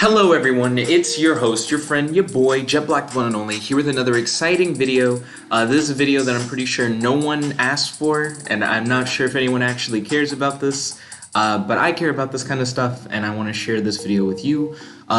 Hello everyone, it's your host, your friend, your boy, Jet Black One and Only, here with another exciting video. This is a video that I'm pretty sure no one asked for, and I'm not sure if anyone actually cares about this, but I care about this kind of stuff, and I want to share this video with you.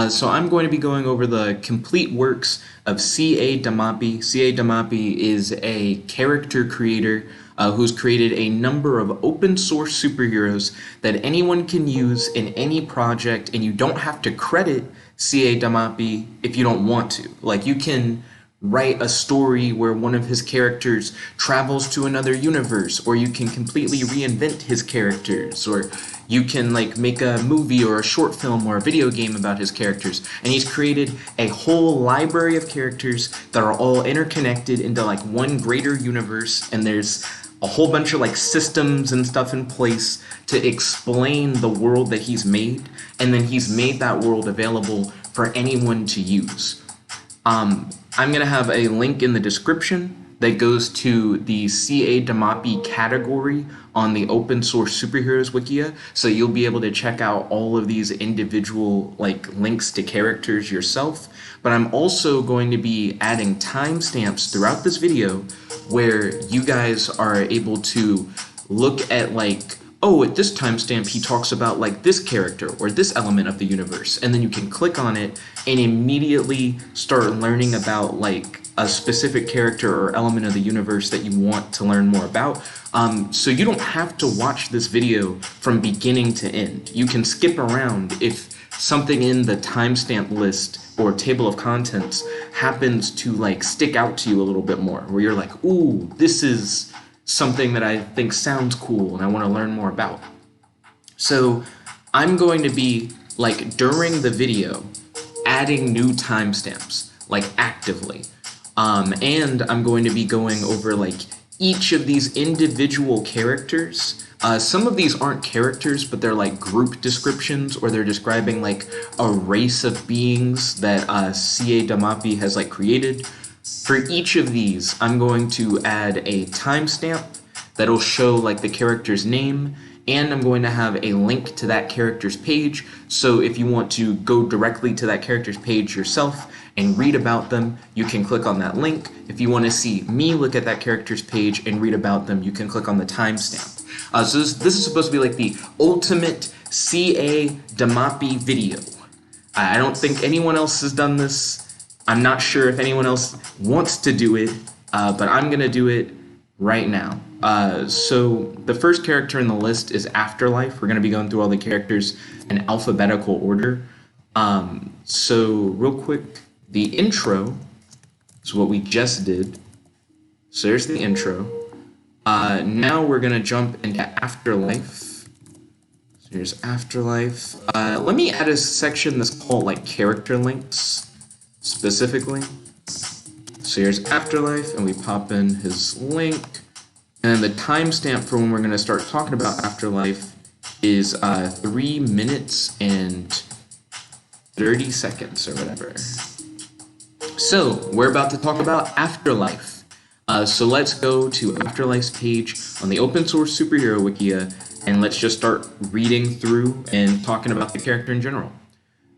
So I'm going to be going over the complete works of CA Dimaapi. CA Dimaapi is a character creator who's created a number of open source superheroes that anyone can use in any project, and you don't have to credit CA Dimaapi if you don't want to. Like, you can write a story where one of his characters travels to another universe, or you can completely reinvent his characters, or you can like make a movie or a short film or a video game about his characters. And he's created a whole library of characters that are all interconnected into like one greater universe, and there's a whole bunch of like systems and stuff in place to explain the world that he's made, and then he's made that world available for anyone to use. I'm gonna have a link in the description that goes to the CA Dimaapi category on the Open Source Superheroes Wikia, so you'll be able to check out all of these individual like links to characters yourself. But I'm also going to be adding timestamps throughout this video where you guys are able to look at like, oh, at this timestamp he talks about like this character or this element of the universe, and then you can click on it and immediately start learning about like a specific character or element of the universe that you want to learn more about. So you don't have to watch this video from beginning to end. You can skip around if something in the timestamp list or table of contents happens to like stick out to you a little bit more, where you're like, ooh, this is something that I think sounds cool and I want to learn more about. So I'm going to be like during the video adding new timestamps like actively, and I'm going to be going over like each of these individual characters. Some of these aren't characters, but they're like group descriptions, or they're describing like a race of beings that CA Dimaapi has like created. For each of these, I'm going to add a timestamp that'll show like the character's name, and I'm going to have a link to that character's page, so if you want to go directly to that character's page yourself and read about them, you can click on that link. If you want to see me look at that character's page and read about them, you can click on the timestamp. So this is supposed to be like the ultimate CA Dimaapi video. I don't think anyone else has done this. I'm not sure if anyone else wants to do it, but I'm going to do it right now. So the first character in the list is Afterlife. We're going to be going through all the characters in alphabetical order. So real quick, the intro is what we just did. So there's the intro. Now we're going to jump into Afterlife. So here's Afterlife. Let me add a section that's called like character links specifically. So here's Afterlife, and we pop in his link. And the timestamp for when we're going to start talking about Afterlife is 3 minutes and 30 seconds or whatever. So we're about to talk about Afterlife. So let's go to Afterlife's page on the Open Source Superhero Wikia, and let's just start reading through and talking about the character in general.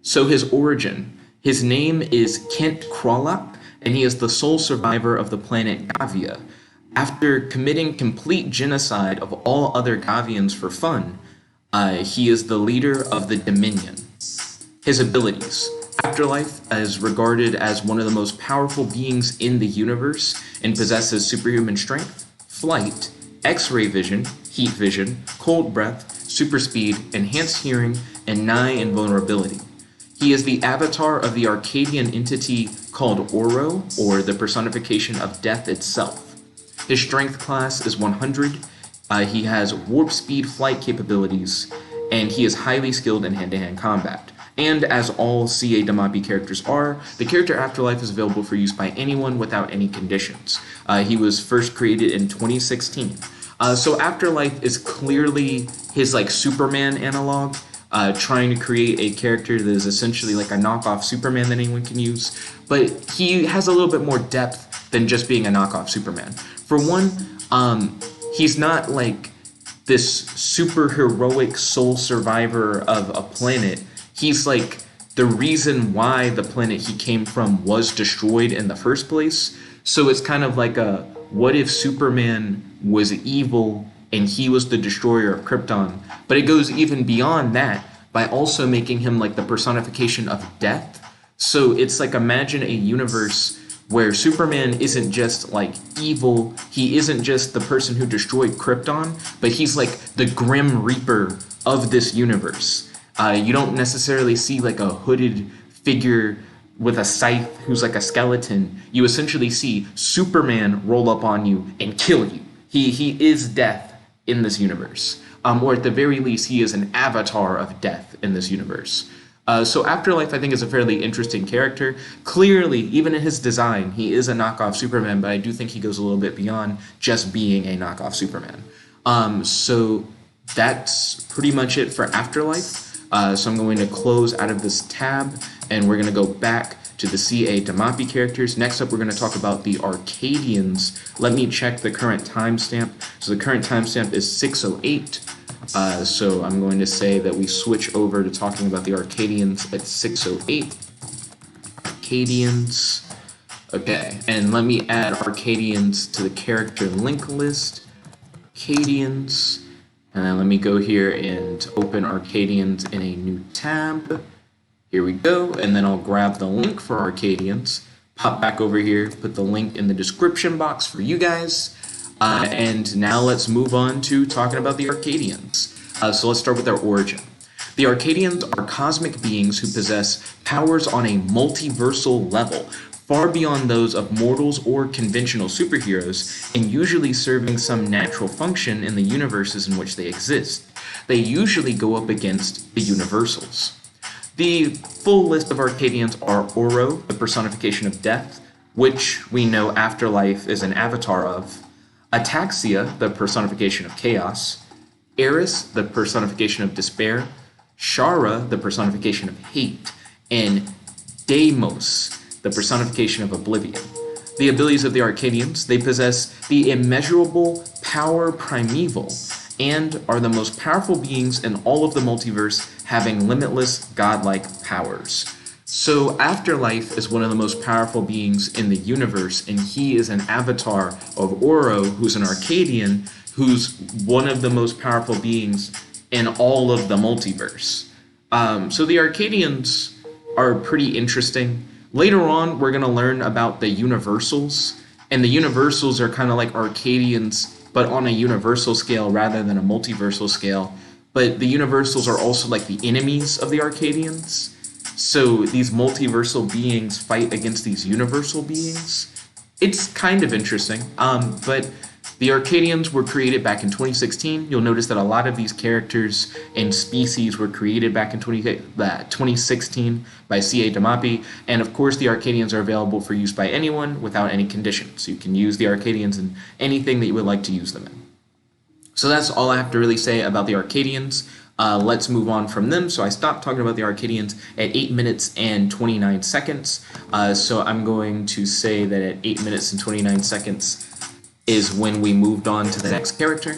So his origin. His name is Kent Croix, and he is the sole survivor of the planet Gavia. After committing complete genocide of all other Gavians for fun, he is the leader of the Dominion. His abilities. Afterlife is regarded as one of the most powerful beings in the universe and possesses superhuman strength, flight, X-ray vision, heat vision, cold breath, super speed, enhanced hearing, and nigh invulnerability. He is the avatar of the Arcadian entity called Oro, or the personification of death itself. His strength class is 100, he has warp speed flight capabilities, and he is highly skilled in hand-to-hand combat. And as all CA Dimaapi characters are, the character Afterlife is available for use by anyone without any conditions. He was first created in 2016. So Afterlife is clearly his like Superman analog, trying to create a character that is essentially like a knockoff Superman that anyone can use, but he has a little bit more depth than just being a knockoff Superman. For one, he's not like this super heroic sole survivor of a planet. He's like the reason why the planet he came from was destroyed in the first place. So it's kind of like a, what if Superman was evil and he was the destroyer of Krypton? But it goes even beyond that by also making him like the personification of death. So it's like, imagine a universe where Superman isn't just like evil, he isn't just the person who destroyed Krypton, but he's like the Grim Reaper of this universe. You don't necessarily see like a hooded figure with a scythe who's like a skeleton. You essentially see Superman roll up on you and kill you. He is death in this universe. Or at the very least, he is an avatar of death in this universe. So Afterlife, I think, is a fairly interesting character. Clearly, even in his design, he is a knockoff Superman, but I do think he goes a little bit beyond just being a knockoff Superman. So that's pretty much it for Afterlife. So I'm going to close out of this tab, and we're going to go back to the CA Dimaapi characters. Next up, we're going to talk about the Arcadians. Let me check the current timestamp. So the current timestamp is 6:08. So I'm going to say that we switch over to talking about the Arcadians at 6:08. Arcadians. Okay, and let me add Arcadians to the character link list. Arcadians. And then let me go here and open Arcadians in a new tab. Here we go, and then I'll grab the link for Arcadians, pop back over here, put the link in the description box for you guys, and now let's move on to talking about the Arcadians. So let's start with their origin. The Arcadians are cosmic beings who possess powers on a multiversal level, far beyond those of mortals or conventional superheroes, and usually serving some natural function in the universes in which they exist. They usually go up against the Universals. The full list of Arcadians are Oro, the personification of death, which we know Afterlife is an avatar of, Ataxia, the personification of chaos, Eris, the personification of despair, Shara, the personification of hate, and Deimos, the personification of oblivion. The abilities of the Arcadians: they possess the immeasurable power primeval and are the most powerful beings in all of the multiverse, having limitless godlike powers. So Afterlife is one of the most powerful beings in the universe, and he is an avatar of Oro, who's an Arcadian, who's one of the most powerful beings in all of the multiverse. So the Arcadians are pretty interesting. Later on, we're going to learn about the Universals, and the Universals are kind of like Arcadians, but on a universal scale rather than a multiversal scale. But the Universals are also like the enemies of the Arcadians. So these multiversal beings fight against these universal beings. It's kind of interesting, but the Arcadians were created back in 2016. You'll notice that a lot of these characters and species were created back in 2016 by CA Dimaapi, and of course the Arcadians are available for use by anyone without any conditions. So you can use the Arcadians in anything that you would like to use them in. So that's all I have to really say about the Arcadians. Let's move on from them. So I stopped talking about the Arcadians at 8 minutes and 29 seconds. So I'm going to say that at 8 minutes and 29 seconds is when we moved on to the next character.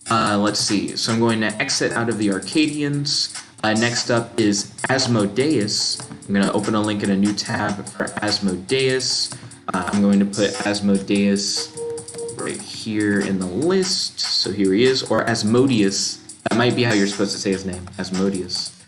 Let's see. So I'm going to exit out of the Arcadians. Next up is Asmodeus. I'm going to open a link in a new tab for Asmodeus. I'm going to put Asmodeus right here in the list. So here he is, or Asmodeus. That might be how you're supposed to say his name, Asmodeus.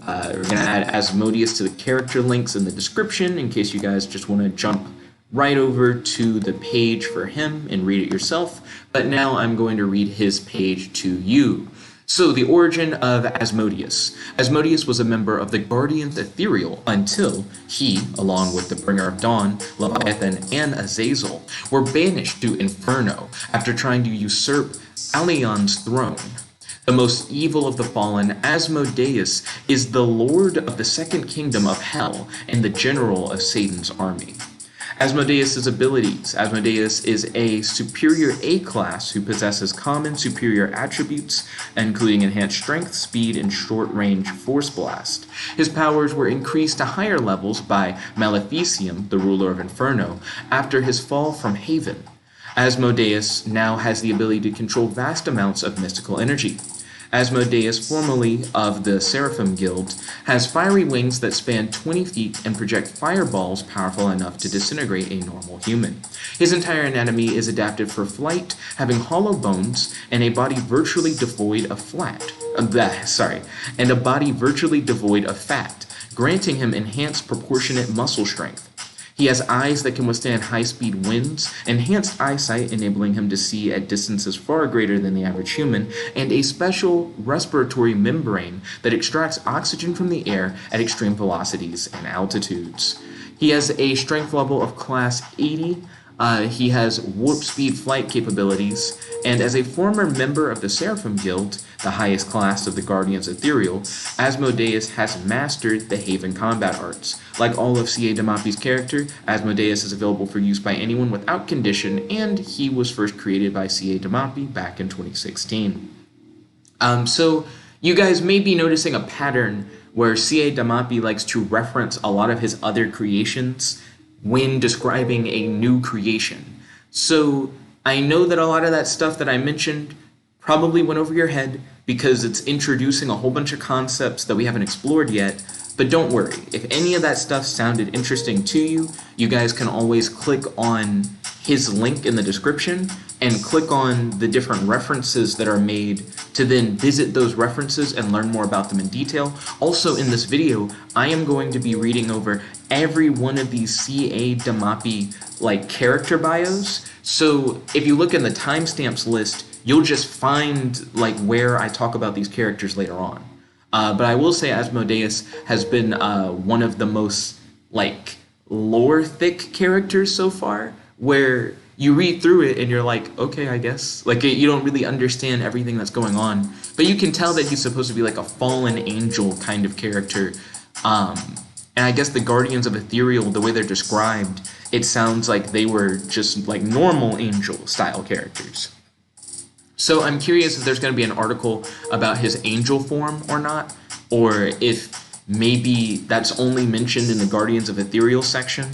We're going to add Asmodeus to the character links in the description in case you guys just want to jump right over to the page for him and read it yourself. But now I'm going to read his page to you. So the origin of Asmodeus. Asmodeus was a member of the Guardians Ethereal until he, along with the Bringer of Dawn, Leviathan, and Azazel, were banished to Inferno after trying to usurp Alion's throne. The most evil of the fallen, Asmodeus is the lord of the second kingdom of Hell and the general of Satan's army. Asmodeus' abilities. Asmodeus is a superior A-class who possesses common superior attributes, including enhanced strength, speed, and short-range force blast. His powers were increased to higher levels by Maleficium, the ruler of Inferno, after his fall from Haven. Asmodeus now has the ability to control vast amounts of mystical energy. Asmodeus, formerly of the Seraphim Guild, has fiery wings that span 20 feet and project fireballs powerful enough to disintegrate a normal human. His entire anatomy is adapted for flight, having hollow bones and a body virtually devoid of fat, granting him enhanced proportionate muscle strength. He has eyes that can withstand high-speed winds, enhanced eyesight enabling him to see at distances far greater than the average human, and a special respiratory membrane that extracts oxygen from the air at extreme velocities and altitudes. He has a strength level of class 80. He has warp speed flight capabilities, and as a former member of the Seraphim Guild, the highest class of the Guardians Ethereal, Asmodeus has mastered the Haven combat arts. Like all of CA Dimaapi's character, Asmodeus is available for use by anyone without condition, and he was first created by CA Dimaapi back in 2016. So you guys may be noticing a pattern where CA Dimaapi likes to reference a lot of his other creations when describing a new creation. So I know that a lot of that stuff that I mentioned probably went over your head because it's introducing a whole bunch of concepts that we haven't explored yet, but don't worry. If any of that stuff sounded interesting to you, you guys can always click on his link in the description and click on the different references that are made to then visit those references and learn more about them in detail. Also in this video, I am going to be reading over every one of these CA Dimaapi character bios. So if you look in the timestamps list, you'll just find where I talk about these characters later on. But I will say Asmodeus has been one of the most lore-thick characters so far, where you read through it and you're like, okay, I guess. You don't really understand everything that's going on, but you can tell that he's supposed to be a fallen angel kind of character. And I guess the Guardians of Ethereal, the way they're described, it sounds like they were just normal angel-style characters. So I'm curious if there's going to be an article about his angel form or not, or if maybe that's only mentioned in the Guardians of Ethereal section.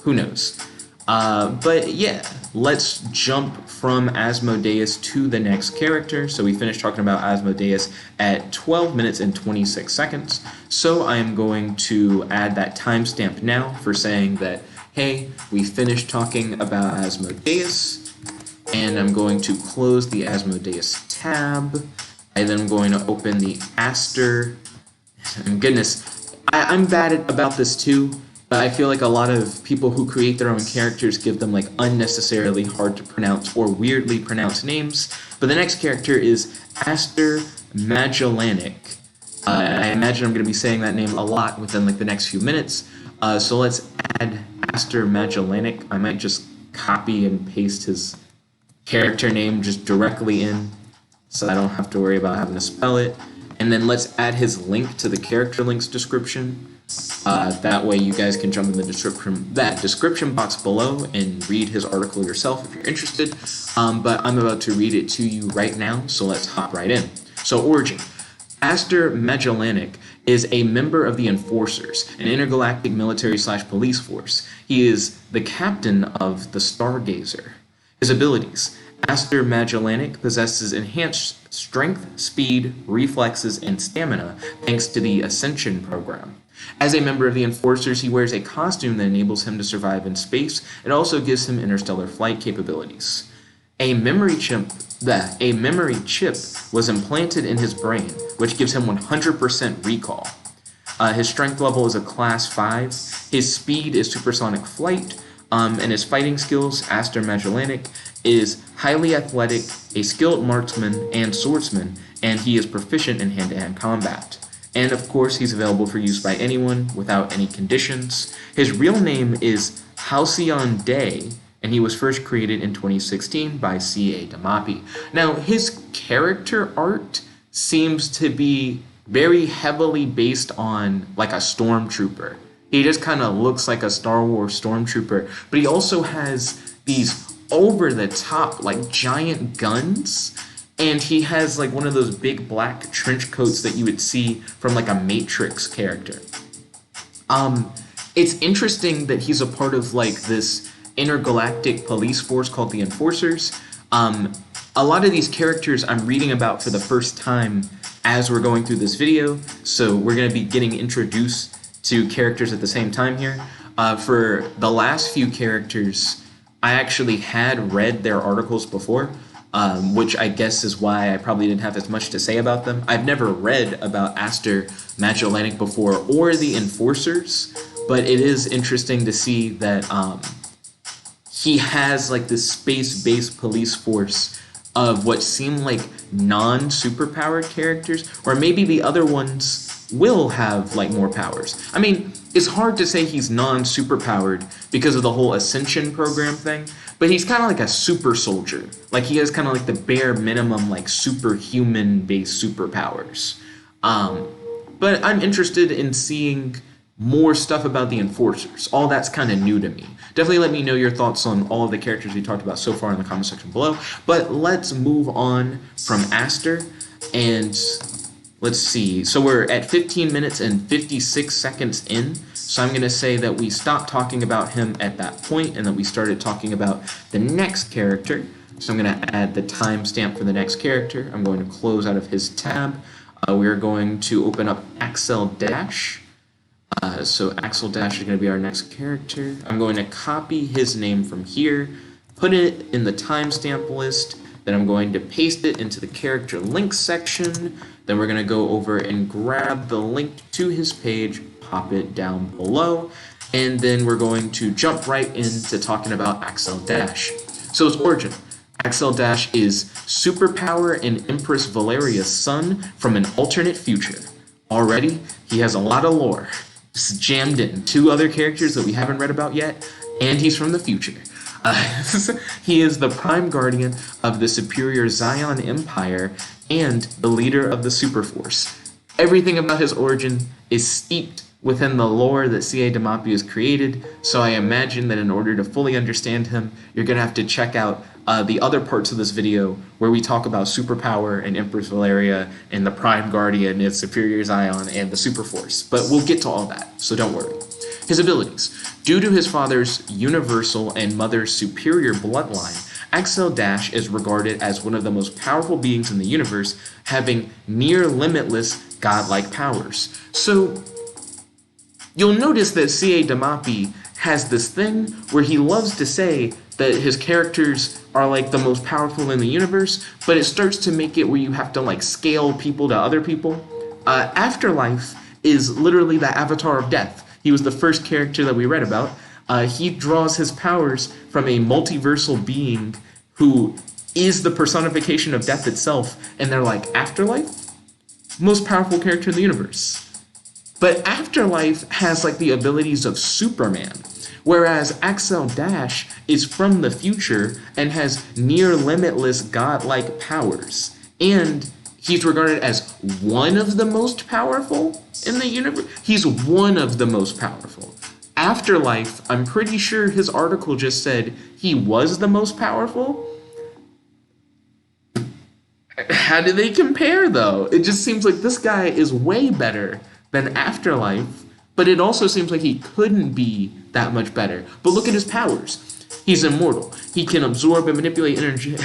Who knows? But yeah, let's jump from Asmodeus to the next character. So we finished talking about Asmodeus at 12 minutes and 26 seconds. So I am going to add that timestamp now for saying that, hey, we finished talking about Asmodeus. And I'm going to close the Asmodeus tab. And then I'm going to open the Aster. And goodness, I'm bad about this too. But I feel like a lot of people who create their own characters give them unnecessarily hard to pronounce or weirdly pronounced names. But the next character is Aster Magellanic. I imagine I'm going to be saying that name a lot within the next few minutes. So let's add Aster Magellanic. I might just copy and paste his character name just directly in, so I don't have to worry about having to spell it. And then let's add his link to the character links description. That way you guys can jump in the description box below and read his article yourself if you're interested. But I'm about to read it to you right now, so let's hop right in. So origin. Aster Magellanic is a member of the Enforcers, an intergalactic military/police force. He is the captain of the Stargazer. His abilities. Aster Magellanic possesses enhanced strength, speed, reflexes, and stamina thanks to the Ascension program. As a member of the Enforcers, he wears a costume that enables him to survive in space. It also gives him interstellar flight capabilities. A memory chip was implanted in his brain, which gives him 100% recall. His strength level is a class 5. His speed is supersonic flight. And his fighting skills, Aster Magellanic, is highly athletic, a skilled marksman and swordsman, and he is proficient in hand-to-hand combat. And of course, he's available for use by anyone without any conditions. His real name is Halcyon Day, and he was first created in 2016 by CA Dimaapi. Now, his character art seems to be very heavily based on a stormtrooper. He just kind of looks like a Star Wars stormtrooper, but he also has these over-the-top, giant guns, and he has, one of those big black trench coats that you would see from, a Matrix character. It's interesting that he's a part of, this intergalactic police force called the Enforcers. A lot of these characters I'm reading about for the first time as we're going through this video, so we're going to be getting introduced to characters at the same time here. For the last few characters, I actually had read their articles before, which I guess is why I probably didn't have as much to say about them. I've never read about Aster Magellanic before or the Enforcers, but it is interesting to see that he has like this space-based police force of what seem like non-superpowered characters, or maybe the other ones will have like more powers. I mean, it's hard to say he's non-superpowered because of the whole Ascension program thing, but he's kind of like a super soldier. Like he has kind of like the bare minimum like superhuman-based superpowers. But I'm interested in seeing more stuff about the Enforcers. All that's kind of new to me. Definitely let me know your thoughts on all of the characters we talked about so far in the comment section below. But let's move on from Aster, and let's see. So we're at 15 minutes and 56 seconds in. So I'm going to say that we stopped talking about him at that point and that we started talking about the next character. So I'm going to add the timestamp for the next character. I'm going to close out of his tab. We are going to open up Axel Dash. So Axel Dash is going to be our next character. I'm going to copy his name from here, put it in the timestamp list, then I'm going to paste it into the character links section, then we're going to go over and grab the link to his page, pop it down below, and then we're going to jump right into talking about Axel Dash. So his origin. Axel Dash is superpower and Empress Valeria's son from an alternate future. Already, he has a lot of lore. Just jammed in. 2 other characters that we haven't read about yet, and he's from the future. He is the prime guardian of the superior Zion Empire and the leader of the Superforce. Everything about his origin is steeped within the lore that CA Dimaapi has created, so I imagine that in order to fully understand him, you're going to have to check out the other parts of this video where we talk about superpower and Empress Valeria and the Prime Guardian and Superior Zion and the Superforce. But we'll get to all that, so don't worry. His abilities. Due to his father's universal and mother's superior bloodline, Axel Dash is regarded as one of the most powerful beings in the universe, having near limitless godlike powers. So you'll notice that CA Dimaapi has this thing where he loves to say that his characters are like the most powerful in the universe, but it starts to make it where you have to like scale people to other people. Afterlife is literally the avatar of death. He was the first character that we read about. He draws his powers from a multiversal being who is the personification of death itself, and they're like, Afterlife? Most powerful character in the universe. But Afterlife has like the abilities of Superman, whereas Axel Dash is from the future and has near limitless godlike powers. And he's regarded as one of the most powerful in the universe. He's one of the most powerful. Afterlife, I'm pretty sure his article just said he was the most powerful. How do they compare though? It just seems like this guy is way better than Afterlife, but it also seems like he couldn't be that much better. But look at his powers. He's immortal. He can absorb and manipulate energy.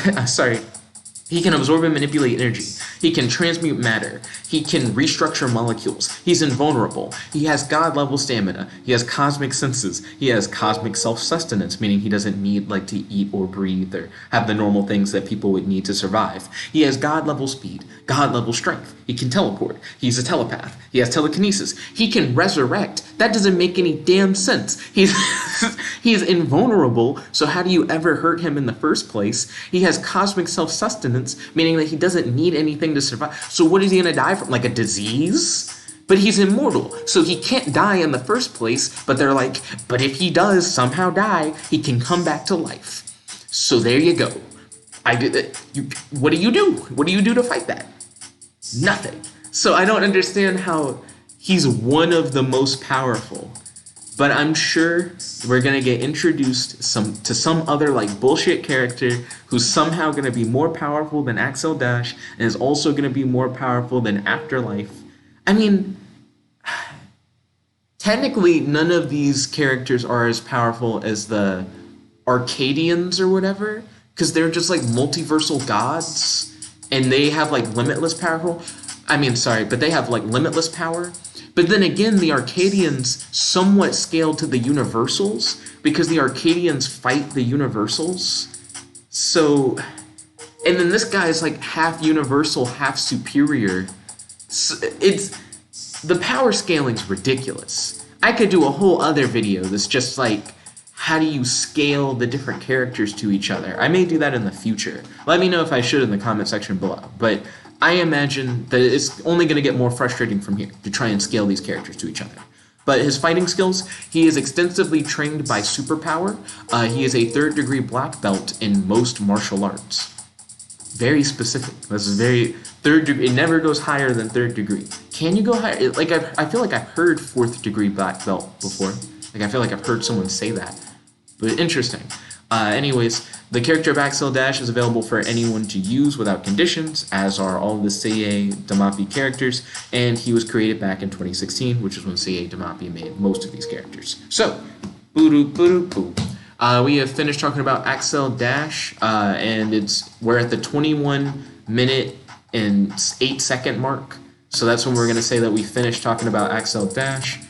He can absorb and manipulate energy. He can transmute matter. He can restructure molecules. He's invulnerable. He has god-level stamina. He has cosmic senses. He has cosmic self-sustenance, meaning he doesn't need like to eat or breathe or have the normal things that people would need to survive. He has god-level speed, god-level strength. He can teleport. He's a telepath. He has telekinesis. He can resurrect. That doesn't make any damn sense. He's invulnerable, so how do you ever hurt him in the first place? He has cosmic self-sustenance, meaning that he doesn't need anything to survive. So what is he gonna die from? Like a disease? But he's immortal, so he can't die in the first place, but they're like, but if he does somehow die, he can come back to life. So there you go. What do you do? What do you do to fight that? Nothing. So I don't understand how he's one of the most powerful. But I'm sure we're going to get introduced to some other like bullshit character who's somehow going to be more powerful than Axel Dash and is also going to be more powerful than Afterlife. I mean, technically none of these characters are as powerful as the Arcadians or whatever, because they're just like multiversal gods and they have like limitless powerful. but they have like limitless power. But then again, the Arcadians somewhat scale to the Universals because the Arcadians fight the Universals. So, and then this guy is like half Universal, half superior. So the power scaling's ridiculous. I could do a whole other video that's just like, how do you scale the different characters to each other? I may do that in the future. Let me know if I should in the comment section below. But I imagine that it's only going to get more frustrating from here to try and scale these characters to each other. But his fighting skills, he is extensively trained by superpower. He is a 3rd degree black belt in most martial arts. Very specific. This is very 3rd degree. It never goes higher than 3rd degree. Can you go higher? Like I feel like I've heard 4th degree black belt before. Like I feel like I've heard someone say that. But interesting. Anyways, the character of Axel Dash is available for anyone to use without conditions, as are all the CA Dimaapi characters, and he was created back in 2016, which is when CA Dimaapi made most of these characters. So, we have finished talking about Axel Dash, and we're at the 21-minute and 8-second mark. So that's when we're going to say that we finished talking about Axel Dash.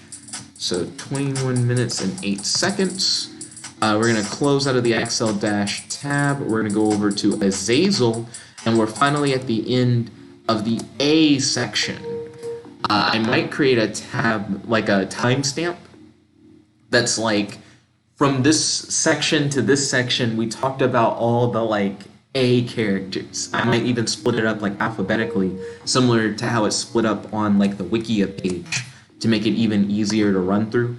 So 21 minutes and 8 seconds. We're going to close out of the Axel Dash tab. We're going to go over to Azazel, and we're finally at the end of the A section. I might create a tab, like a timestamp, that's like, from this section to this section, we talked about all the, like, A characters. I might even split it up, like, alphabetically, similar to how it's split up on, like, the Wikia page, to make it even easier to run through.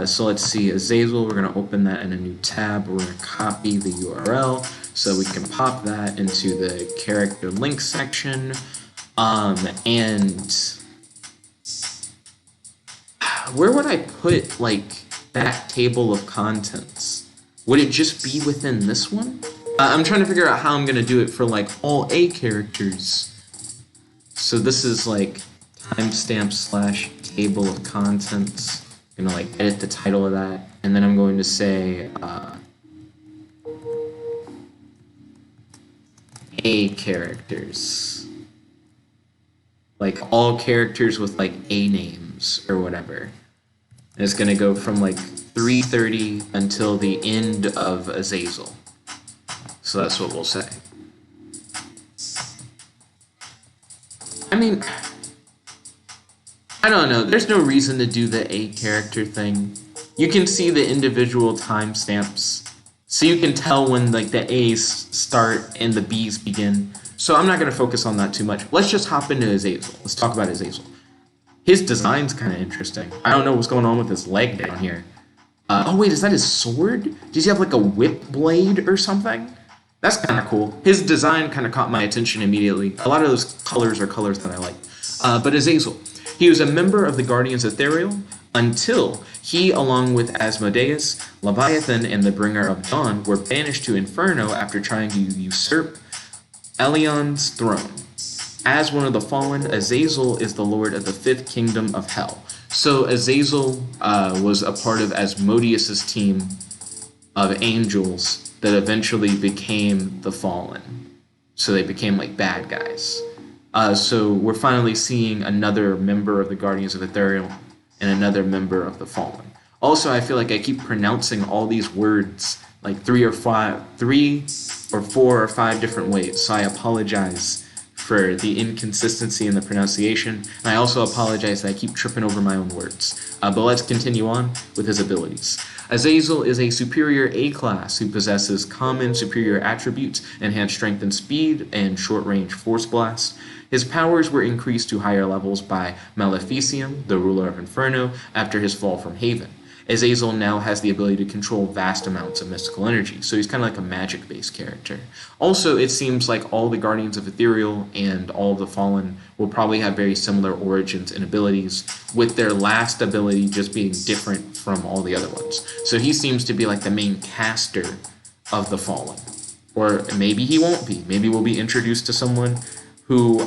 So let's see, Azazel, we're going to open that in a new tab. We're going to copy the URL so we can pop that into the character link section. And where would I put, like, that table of contents? Would it just be within this one? I'm trying to figure out how I'm going to do it for, like, all A characters. So this is, like, timestamp / table of contents. I'm going to like edit the title of that, and then I'm going to say A characters. Like all characters with like A names or whatever. And it's going to go from like 3:30 until the end of Azazel. So that's what we'll say. I mean, I don't know. There's no reason to do the A character thing. You can see the individual timestamps, so you can tell when like the A's start and the B's begin. So I'm not going to focus on that too much. Let's just hop into Azazel. Let's talk about Azazel. His design's kind of interesting. I don't know what's going on with his leg down here. Oh wait, is that his sword? Does he have like a whip blade or something? That's kind of cool. His design kind of caught my attention immediately. A lot of those colors are colors that I like. But Azazel. He was a member of the Guardians Ethereal until he, along with Asmodeus, Leviathan, and the Bringer of Dawn, were banished to Inferno after trying to usurp Elion's throne. As one of the fallen, Azazel is the lord of the 5th kingdom of Hell. So Azazel was a part of Asmodeus' team of angels that eventually became the fallen. So they became like bad guys. So we're finally seeing another member of the Guardians of Ethereal and another member of the Fallen. Also, I feel like I keep pronouncing all these words like 3 or 4 or 5 different ways. So I apologize for the inconsistency in the pronunciation. And I also apologize that I keep tripping over my own words. But let's continue on with his abilities. Azazel is a superior A class who possesses common superior attributes, enhanced strength and speed, and short-range force blast. His powers were increased to higher levels by Maleficium, the ruler of Inferno, after his fall from Haven. Azazel now has the ability to control vast amounts of mystical energy, so he's kind of like a magic-based character. Also, it seems like all the Guardians of Ethereal and all the Fallen will probably have very similar origins and abilities, with their last ability just being different from all the other ones. So he seems to be like the main caster of the Fallen. Or maybe he won't be. Maybe we'll be introduced to someone who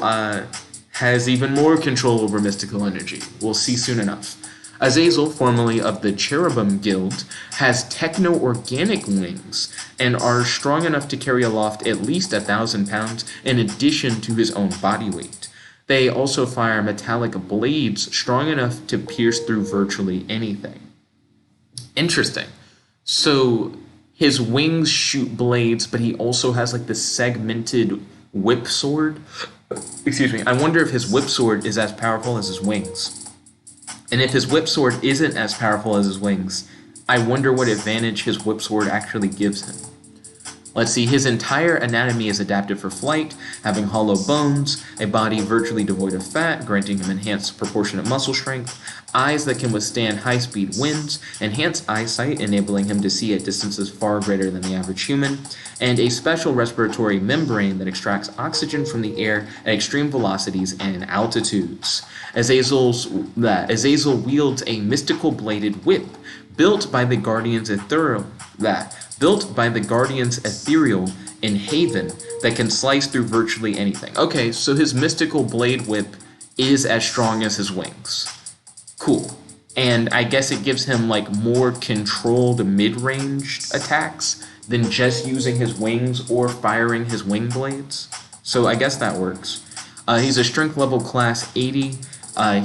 has even more control over mystical energy. We'll see soon enough. Azazel, formerly of the Cherubim Guild, has techno-organic wings and are strong enough to carry aloft at least 1,000 pounds in addition to his own body weight. They also fire metallic blades strong enough to pierce through virtually anything. Interesting. So his wings shoot blades, but he also has like this segmented whip sword. Excuse me. I wonder if his whip sword is as powerful as his wings. And if his whip sword isn't as powerful as his wings, I wonder what advantage his whip sword actually gives him. Let's see, his entire anatomy is adapted for flight, having hollow bones, a body virtually devoid of fat, granting him enhanced proportionate muscle strength, eyes that can withstand high-speed winds, enhanced eyesight, enabling him to see at distances far greater than the average human, and a special respiratory membrane that extracts oxygen from the air at extreme velocities and altitudes. Azazel wields a mystical bladed whip, built by the Guardians Ethereal in Haven that can slice through virtually anything. Okay, so his mystical blade whip is as strong as his wings. Cool. And I guess it gives him like more controlled mid-range attacks than just using his wings or firing his wing blades. So I guess that works. He's a strength level class 80.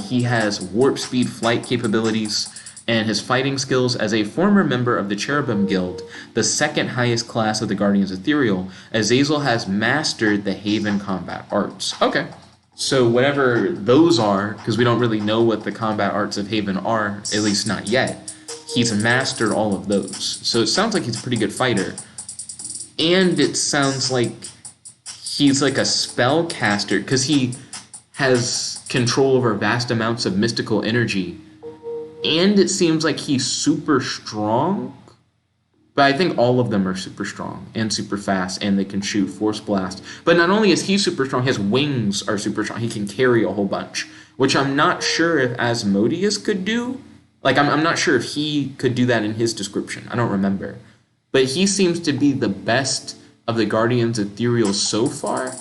He has warp speed flight capabilities, and his fighting skills as a former member of the Cherubim Guild, the second highest class of the Guardians Ethereal. Azazel has mastered the Haven combat arts. Okay, so whatever those are, because we don't really know what the combat arts of Haven are, at least not yet, he's mastered all of those. So it sounds like he's a pretty good fighter, and it sounds like he's like a spellcaster, because he has control over vast amounts of mystical energy. And it seems like he's super strong. But I think all of them are super strong and super fast, and they can shoot force blast. But not only is he super strong, his wings are super strong. He can carry a whole bunch, which I'm not sure if Asmodeus could do. Like, I'm not sure if he could do that in his description. I don't remember. But he seems to be the best of the Guardians Ethereal so far,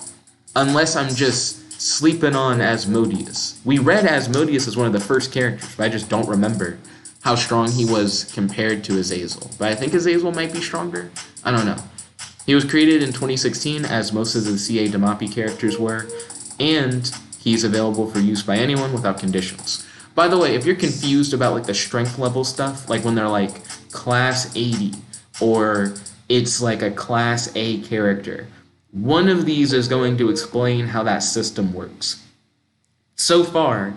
unless I'm just sleeping on Asmodeus. We read Asmodeus as one of the first characters, but I just don't remember how strong he was compared to Azazel. But I think Azazel might be stronger. I don't know. He was created in 2016, as most of the CA Dimaapi characters were, and he's available for use by anyone without conditions. By the way, if you're confused about like the strength level stuff, like when they're like class 80, or it's like a class A character, one of these is going to explain how that system works. So far,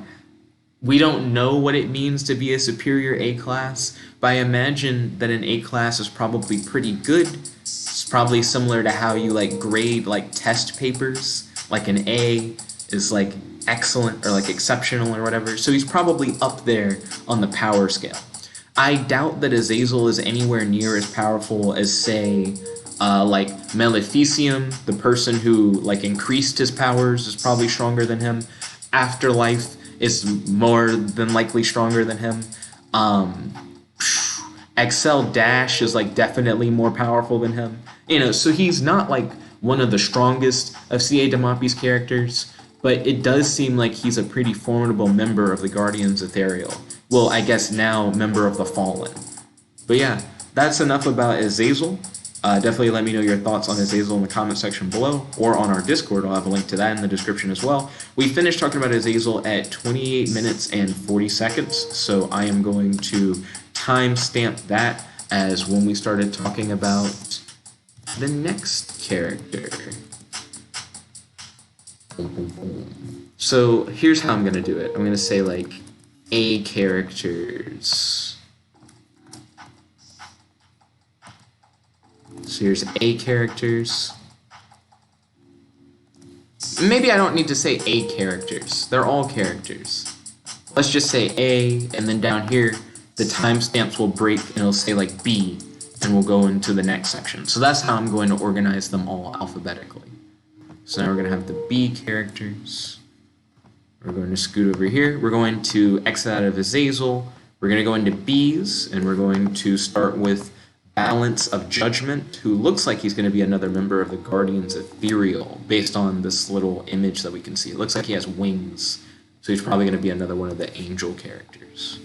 we don't know what it means to be a superior A class, but I imagine that an A class is probably pretty good. It's probably similar to how you like grade like test papers. Like an A is like excellent or like exceptional or whatever. So he's probably up there on the power scale. I doubt that Azazel is anywhere near as powerful as, say, like Maleficium, the person who like increased his powers, is probably stronger than him. Afterlife is more than likely stronger than him. Axel Dash is like definitely more powerful than him. You know, so he's not like one of the strongest of CA Dimaapi's characters, but it does seem like he's a pretty formidable member of the Guardians Ethereal. Well, I guess now member of the Fallen. But yeah, that's enough about Azazel. Definitely let me know your thoughts on Azazel in the comment section below, or on our Discord. I'll have a link to that in the description as well. We finished talking about Azazel at 28 minutes and 40 seconds, so I am going to timestamp that as when we started talking about the next character. So here's how I'm going to do it. I'm going to say like A characters. So here's A characters. Maybe I don't need to say A characters. They're all characters. Let's just say A, and then down here, the timestamps will break and it'll say like B, and we'll go into the next section. So that's how I'm going to organize them all alphabetically. So now we're going to have the B characters. We're going to scoot over here. We're going to exit out of Azazel. We're going to go into B's, and we're going to start with Balance of Judgment, who looks like he's going to be another member of the Guardians Ethereal, based on this little image that we can see. It looks like he has wings, so he's probably going to be another one of the angel characters.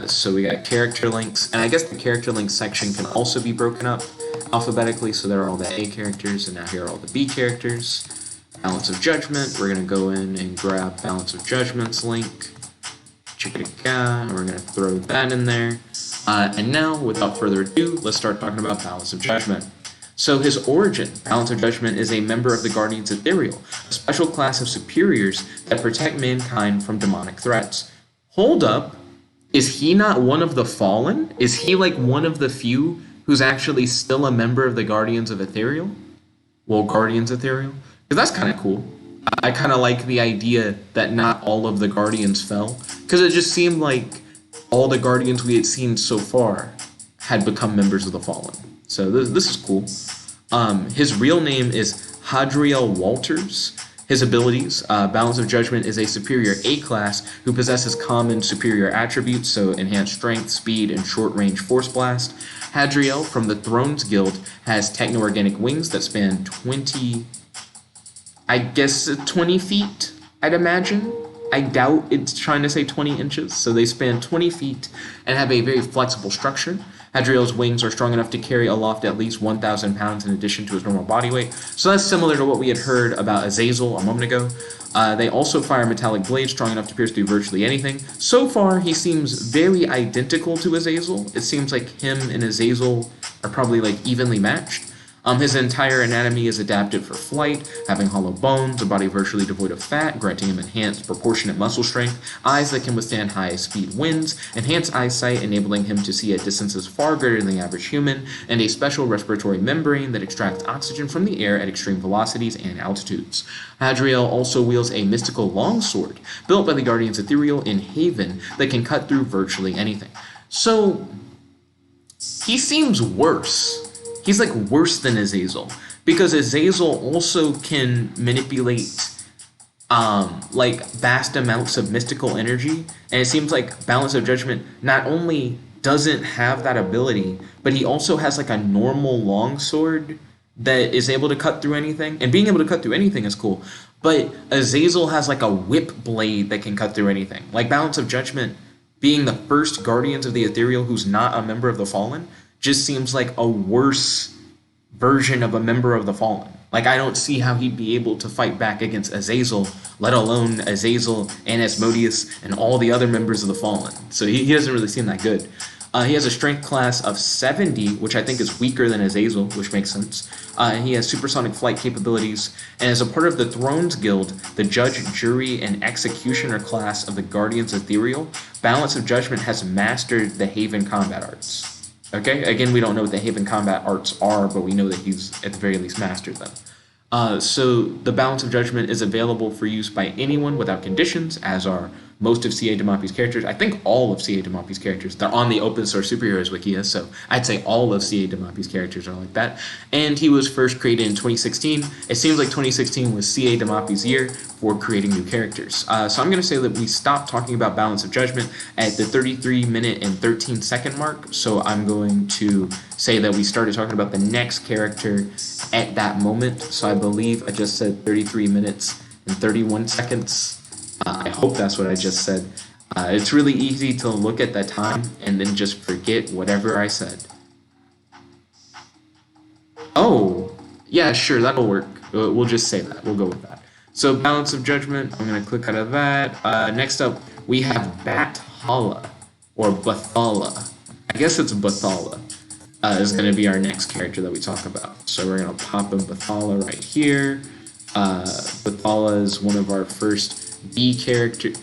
So we got character links, and I guess the character links section can also be broken up alphabetically, so there are all the A characters, and now here are all the B characters. Balance of Judgment. We're going to go in and grab Balance of Judgment's link. We're going to throw that in there. And now, without further ado, let's start talking about Balance of Judgment. So his origin, Balance of Judgment, is a member of the Guardians Ethereal, a special class of superiors that protect mankind from demonic threats. Hold up, is he not one of the Fallen? Is he like one of the few who's actually still a member of the Guardians of Ethereal? Well, Guardians Ethereal? Because that's kind of cool. I kind of like the idea that not all of the Guardians fell, because it just seemed like all the Guardians we had seen so far had become members of the Fallen. So this is cool. His real name is Hadriel Walters. His abilities, Balance of Judgment is a superior A-class who possesses common superior attributes, so enhanced strength, speed, and short-range force blast. Hadriel from the Thrones Guild has techno-organic wings that span 20 feet, I'd imagine. I doubt it's trying to say 20 inches, so they span 20 feet and have a very flexible structure. Hadriel's wings are strong enough to carry aloft at least 1,000 pounds in addition to his normal body weight, so that's similar to what we had heard about Azazel a moment ago. They also fire metallic blades strong enough to pierce through virtually anything. So far, he seems very identical to Azazel. It seems like him and Azazel are probably like evenly matched. His entire anatomy is adapted for flight, having hollow bones, a body virtually devoid of fat, granting him enhanced proportionate muscle strength, eyes that can withstand high-speed winds, enhanced eyesight enabling him to see at distances far greater than the average human, and a special respiratory membrane that extracts oxygen from the air at extreme velocities and altitudes. Hadriel also wields a mystical longsword, built by the Guardians Ethereal in Haven, that can cut through virtually anything. So, he seems worse. He's like worse than Azazel, because Azazel also can manipulate like vast amounts of mystical energy, and it seems like Balance of Judgment not only doesn't have that ability, but he also has like a normal longsword that is able to cut through anything, and being able to cut through anything is cool, but Azazel has like a whip blade that can cut through anything. Like Balance of Judgment being the first Guardians of the Ethereal who's not a member of the Fallen just seems like a worse version of a member of the Fallen. Like, I don't see how he'd be able to fight back against Azazel, let alone Azazel and Asmodeus and all the other members of the Fallen. So he doesn't really seem that good. He has a strength class of 70, which I think is weaker than Azazel, which makes sense. He has supersonic flight capabilities, and as a part of the Thrones Guild, the Judge, Jury, and Executioner class of the Guardians Ethereal, Balance of Judgment has mastered the Haven combat arts. Okay, again, we don't know what the Haven combat arts are, but we know that he's at the very least mastered them. So the Balance of Judgment is available for use by anyone without conditions, as are most of CA Dimaapi's characters. I think all of CA Dimaapi's characters. They're on the Open Source Superheroes Wikia, so I'd say all of CA Dimaapi's characters are like that. And he was first created in 2016. It seems like 2016 was CA Dimaapi's year for creating new characters. So I'm going to say that we stopped talking about Balance of Judgment at the 33-minute and 13-second mark. So I'm going to say that we started talking about the next character at that moment. So I believe I just said 33 minutes and 31 seconds. I hope that's what I just said. It's really easy to look at that time and then just forget whatever I said. Oh, yeah, sure, that'll work. We'll just say that. We'll go with that. So Balance of Judgment, I'm going to click out of that. Next up, we have Bathala, or Bathala. I guess it's Bathala. Is going to be our next character that we talk about. So we're going to pop in Bathala right here. Bathala is one of our first B character.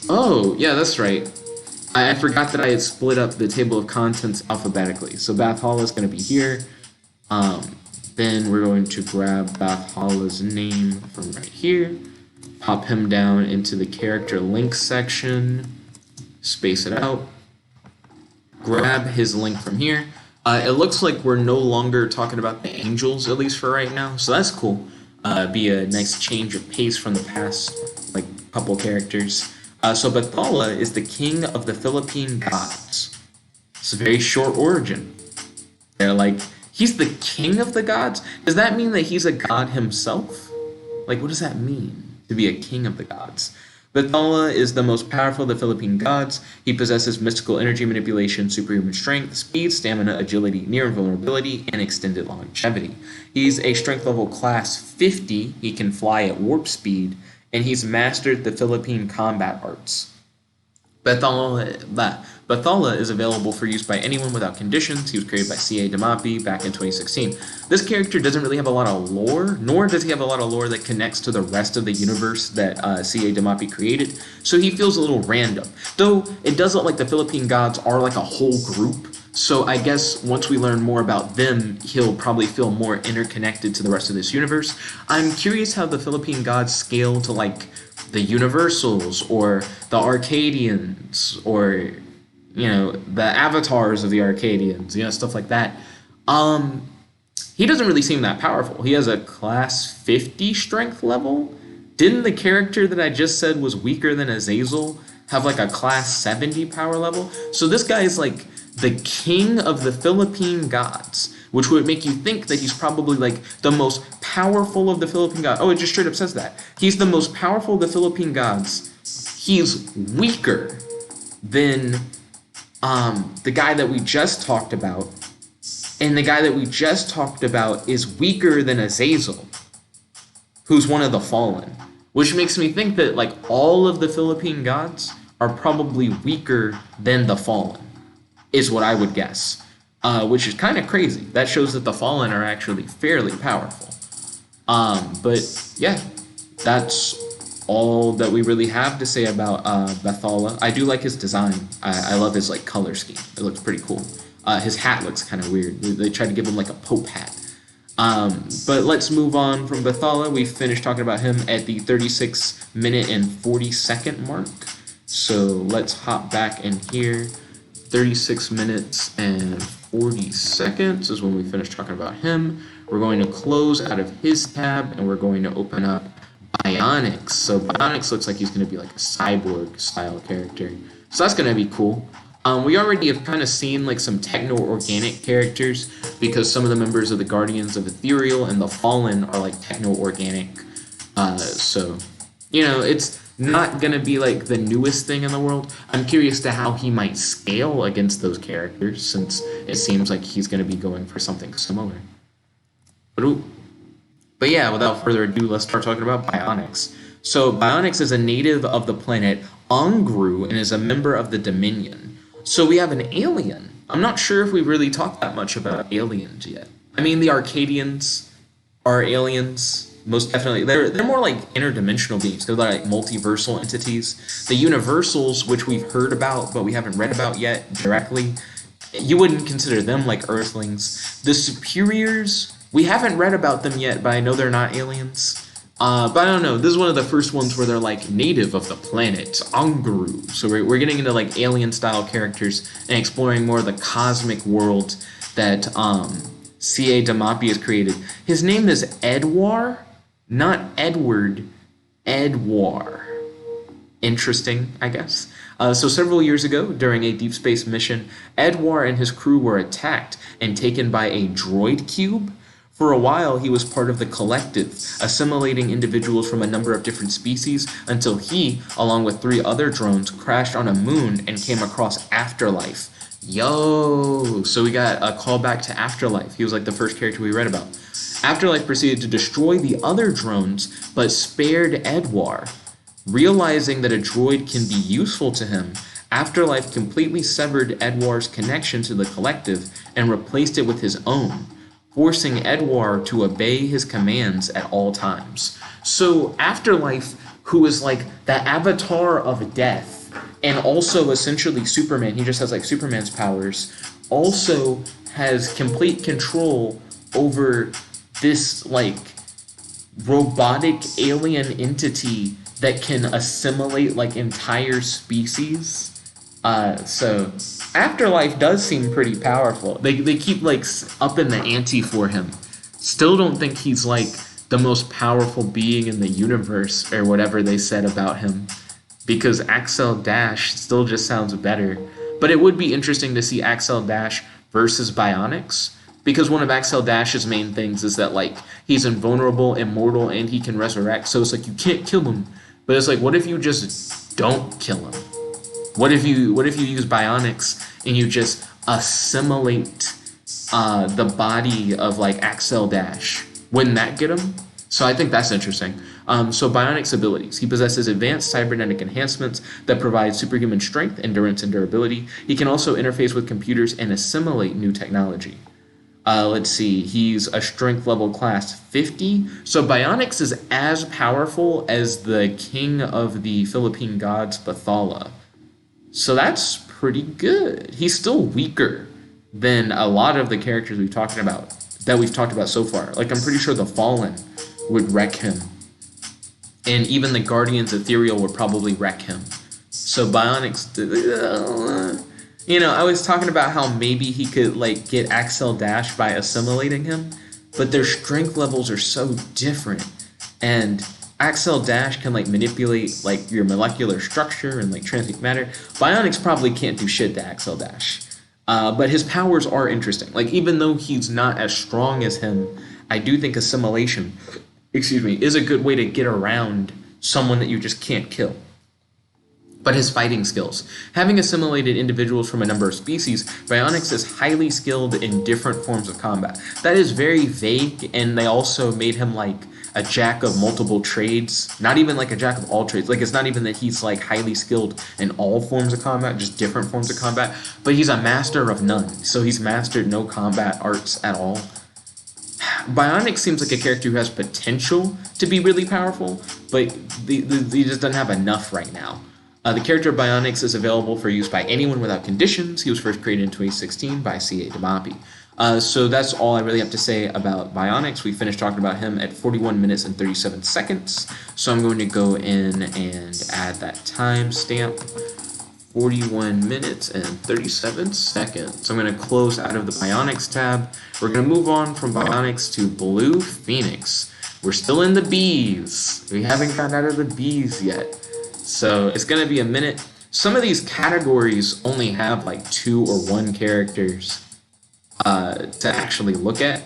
Oh, yeah, that's right. I forgot that I had split up the table of contents alphabetically. So Bathala is going to be here. Then we're going to grab Bathala's name from right here. Pop him down into the character link section. Space it out. Grab his link from here. It looks like we're no longer talking about the angels, at least for right now. So that's cool. Be a nice change of pace from the past, like, couple characters. So Bathala is the king of the Philippine gods. It's a very short origin. They're like, he's the king of the gods? Does that mean that he's a god himself? Like, what does that mean, to be a king of the gods? Bathala is the most powerful of the Philippine gods. He possesses mystical energy manipulation, superhuman strength, speed, stamina, agility, near invulnerability, and extended longevity. He's a strength level class 50. He can fly at warp speed, and he's mastered the Philippine combat arts. Bathala is available for use by anyone without conditions. He was created by CA Dimaapi back in 2016. This character doesn't really have a lot of lore, nor does he have a lot of lore that connects to the rest of the universe that CA Dimaapi created, so he feels a little random. Though it does look like the Philippine gods are like a whole group, so I guess once we learn more about them, he'll probably feel more interconnected to the rest of this universe. I'm curious how the Philippine gods scale to like the Universals or the Arcadians or the avatars of the Arcadians, stuff like that. He doesn't really seem that powerful. He has a class 50 strength level. Didn't the character that I just said was weaker than Azazel have like a class 70 power level? So this guy is like the king of the Philippine gods, which would make you think that he's probably like the most powerful of the Philippine gods. Oh, it just straight up says that. He's the most powerful of the Philippine gods. He's weaker than the guy that we just talked about. And the guy that we just talked about is weaker than Azazel, who's one of the fallen. Which makes me think that like all of the Philippine gods are probably weaker than the fallen, is what I would guess. Which is kind of crazy. That shows that the fallen are actually fairly powerful. But yeah, that's all that we really have to say about Bathala. I do like his design. I love his like color scheme. It looks pretty cool. His hat looks kind of weird. They tried to give him like a Pope hat. But let's move on from Bathala. We finished talking about him at the 36 minute and 40 second mark. So let's hop back in here. 36 minutes and 40 seconds is when we finish talking about him. We're going to close out of his tab and we're going to open up Bionix. So Bionix looks like he's going to be like a cyborg style character. So that's going to be cool. We already have kind of seen like some techno-organic characters because some of the members of the Guardians of Ethereal and the Fallen are like techno-organic. So, it's not going to be like the newest thing in the world. I'm curious to how he might scale against those characters since it seems like he's going to be going for something similar. But yeah, without further ado, let's start talking about Bionix. So Bionix is a native of the planet Ungru and is a member of the Dominion. So we have an alien. I'm not sure if we've really talked that much about aliens yet. I mean, the Arcadians are aliens, most definitely. They're more like interdimensional beings. They're like multiversal entities. The Universals, which we've heard about, but we haven't read about yet directly, you wouldn't consider them like Earthlings. The Superiors, we haven't read about them yet, but I know they're not aliens. But I don't know, this is one of the first ones where they're like native of the planet, Ungru. So we're getting into like alien style characters and exploring more of the cosmic world that CA Dimaapi has created. His name is Edwar, not Edward, Edwar. Interesting, I guess. So several years ago, during a deep space mission, Edwar and his crew were attacked and taken by a droid cube. For a while, he was part of the Collective, assimilating individuals from a number of different species until he, along with 3 other drones, crashed on a moon and came across Afterlife. Yo! So we got a callback to Afterlife. He was like the first character we read about. Afterlife proceeded to destroy the other drones, but spared Edwar. Realizing that a droid can be useful to him, Afterlife completely severed Edwar's connection to the Collective and replaced it with his own, forcing Edwar to obey his commands at all times. So Afterlife, who is like the avatar of death, and also essentially Superman, he just has like Superman's powers, also has complete control over this like robotic alien entity that can assimilate like entire species. So Afterlife does seem pretty powerful. They keep like up in the ante for him. Still don't think he's like the most powerful being in the universe or whatever they said about him, because Axel Dash still just sounds better. But it would be interesting to see Axel Dash versus Bionix, because one of Axel Dash's main things is that like he's invulnerable, immortal, and he can resurrect. So it's like you can't kill him. But it's like, what if you just don't kill him? What if you use Bionix and you just assimilate the body of like Axel Dash? Wouldn't that get him? So I think that's interesting. So Bionix abilities. He possesses advanced cybernetic enhancements that provide superhuman strength, endurance, and durability. He can also interface with computers and assimilate new technology. Let's see, he's a strength level class 50. So Bionix is as powerful as the king of the Philippine gods, Bathala. So that's pretty good. He's still weaker than a lot of the characters we've talked about so far. Like, I'm pretty sure the Fallen would wreck him. And even the Guardians Ethereal would probably wreck him. So Bionix, you know, I was talking about how maybe he could like get Axel Dash by assimilating him, but their strength levels are so different. And Axel Dash can like manipulate like your molecular structure and like transmute matter. Bionix probably can't do shit to Axel Dash. But his powers are interesting. Like, even though he's not as strong as him, I do think assimilation, is a good way to get around someone that you just can't kill. But his fighting skills. Having assimilated individuals from a number of species, Bionix is highly skilled in different forms of combat. That is very vague, and they also made him like a jack of multiple trades. Not even like a jack of all trades. Like, it's not even that he's like highly skilled in all forms of combat, just different forms of combat. But he's a master of none. So he's mastered no combat arts at all. Bionix seems like a character who has potential to be really powerful, but he just doesn't have enough right now. The character Bionix is available for use by anyone without conditions. He was first created in 2016 by CA Dimaapi. So that's all I really have to say about Bionix. We finished talking about him at 41 minutes and 37 seconds. So I'm going to go in and add that timestamp. 41 minutes and 37 seconds. So I'm going to close out of the Bionix tab. We're going to move on from Bionix to Blue Phoenix. We're still in the bees. We haven't gotten out of the bees yet. So it's going to be a minute. Some of these categories only have like 2 or 1 characters to actually look at.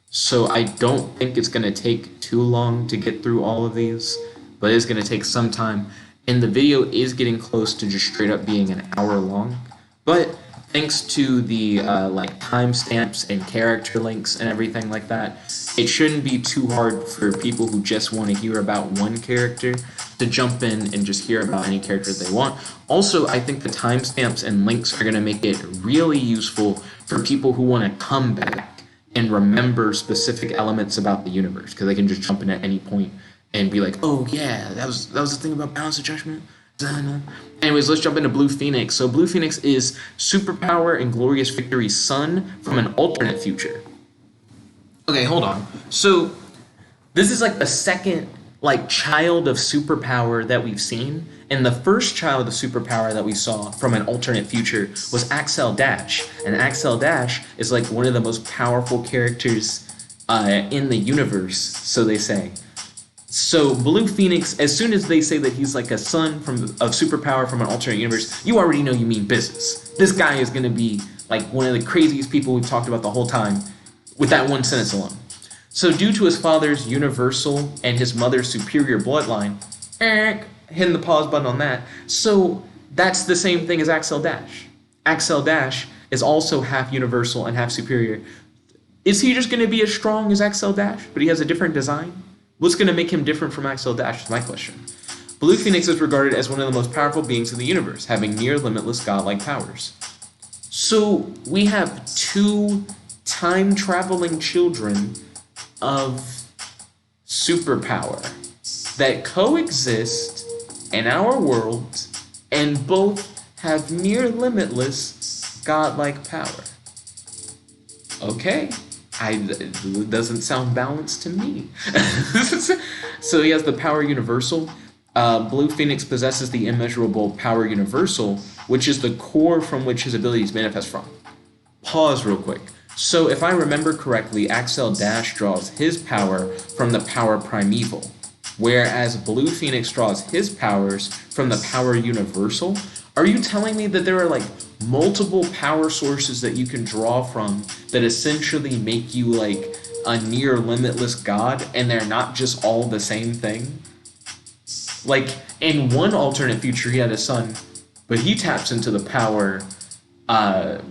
So I don't think it's going to take too long to get through all of these, but it's going to take some time. And the video is getting close to just straight up being an hour long. But thanks to the like timestamps and character links and everything like that, it shouldn't be too hard for people who just want to hear about one character to jump in and just hear about any character they want. Also, I think the timestamps and links are going to make it really useful for people who want to come back and remember specific elements about the universe, because they can just jump in at any point and be like, oh yeah, that was the thing about balance of judgment. Anyways, let's jump into Blue Phoenix. So Blue Phoenix is Superpower and Glorious Victory's son from an alternate future. Okay, hold on. So this is like the second like child of superpower that we've seen, and the first child of superpower that we saw from an alternate future was Axel Dash, and Axel Dash is like one of the most powerful characters in the universe, so they say. So Blue Phoenix, as soon as they say that he's like a son of superpower from an alternate universe, you already know you mean business. This guy is going to be like one of the craziest people we've talked about the whole time with that one sentence alone. So due to his father's universal and his mother's superior bloodline, hitting the pause button on that. So that's the same thing as Axel Dash. Axel Dash is also half universal and half superior. Is he just going to be as strong as Axel Dash, but he has a different design? What's going to make him different from Axel Dash is my question. Blue Phoenix is regarded as one of the most powerful beings in the universe, having near limitless godlike powers. So we have 2 time-traveling children of superpower that coexist in our world and both have near limitless godlike power. Okay. It doesn't sound balanced to me. So he has the power universal. Blue Phoenix possesses the immeasurable power universal, which is the core from which his abilities manifest from. Pause real quick. So if I remember correctly, Axel Dash draws his power from the power primeval, whereas Blue Phoenix draws his powers from the power universal. Are you telling me that there are like multiple power sources that you can draw from that essentially make you like a near limitless god, and they're not just all the same thing? Like, in one alternate future, he had a son, but he taps into the power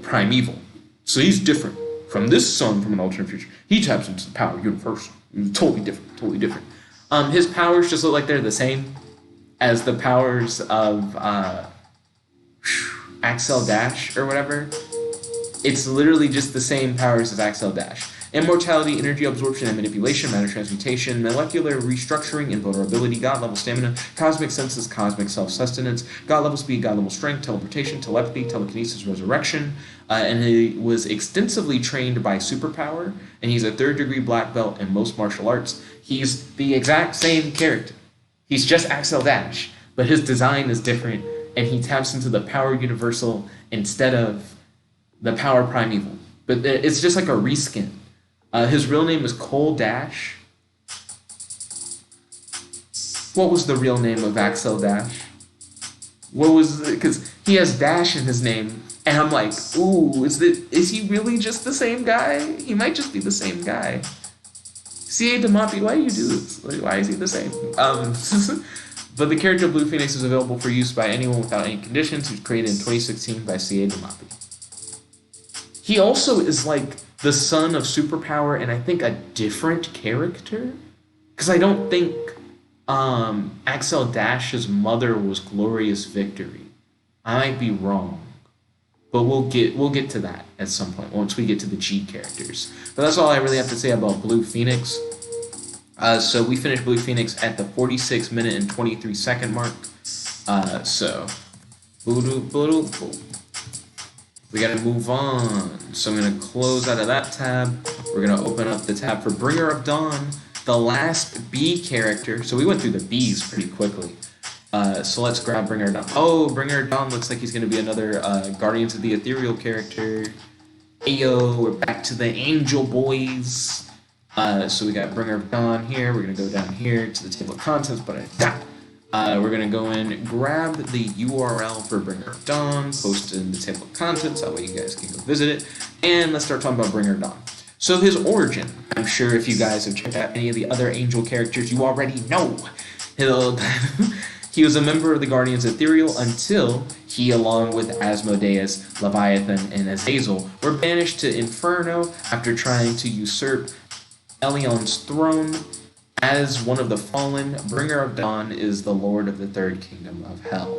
primeval. So he's different from this son from an alternate future. He taps into the power universal. Totally different, totally different. His powers just look like they're the same as the powers of Axel Dash or whatever. It's literally just the same powers as Axel Dash. Immortality, energy absorption and manipulation, matter transmutation, molecular restructuring, invulnerability, god-level stamina, cosmic senses, cosmic self-sustenance, god-level speed, god-level strength, teleportation, telepathy, telekinesis, resurrection, and he was extensively trained by Superpower, and he's a 3rd degree black belt in most martial arts. He's the exact same character. He's just Axel Dash, but his design is different, and he taps into the power universal instead of the power primeval. But it's just like a reskin. His real name is Cole Dash. What was the real name of Axel Dash? What was it? Because he has Dash in his name, and I'm like, ooh, is he really just the same guy? He might just be the same guy. CA Dimaapi, why do you do this? Like, why is he the same? But the character Blue Phoenix is available for use by anyone without any conditions. He was created in 2016 by CA Dimaapi. He also is like the son of Superpower and I think a different character. Because I don't think Axel Dash's mother was Glorious Victory. I might be wrong. But we'll get to that at some point once we get to the G characters. But that's all I really have to say about Blue Phoenix. So we finished Blue Phoenix at the 46 minute and 23 second mark. We gotta move on. So I'm gonna close out of that tab. We're gonna open up the tab for Bringer of Dawn, the last B character. So we went through the Bs pretty quickly. So let's grab Bringer of Dawn. Oh, Bringer of Dawn looks like he's gonna be another Guardians of the Ethereal character. Ayo, we're back to the Angel Boys. So we got Bringer of Dawn here. We're gonna go down here to the table of contents, but we're gonna go in, grab the URL for Bringer of Dawn, post it in the table of contents, that way you guys can go visit it, and let's start talking about Bringer of Dawn. So his origin, I'm sure if you guys have checked out any of the other Angel characters, you already know. He was a member of the Guardians Ethereal until he, along with Asmodeus, Leviathan, and Azazel, were banished to Inferno after trying to usurp Elion's throne. As one of the fallen, Bringer of Dawn is the Lord of the Third Kingdom of Hell.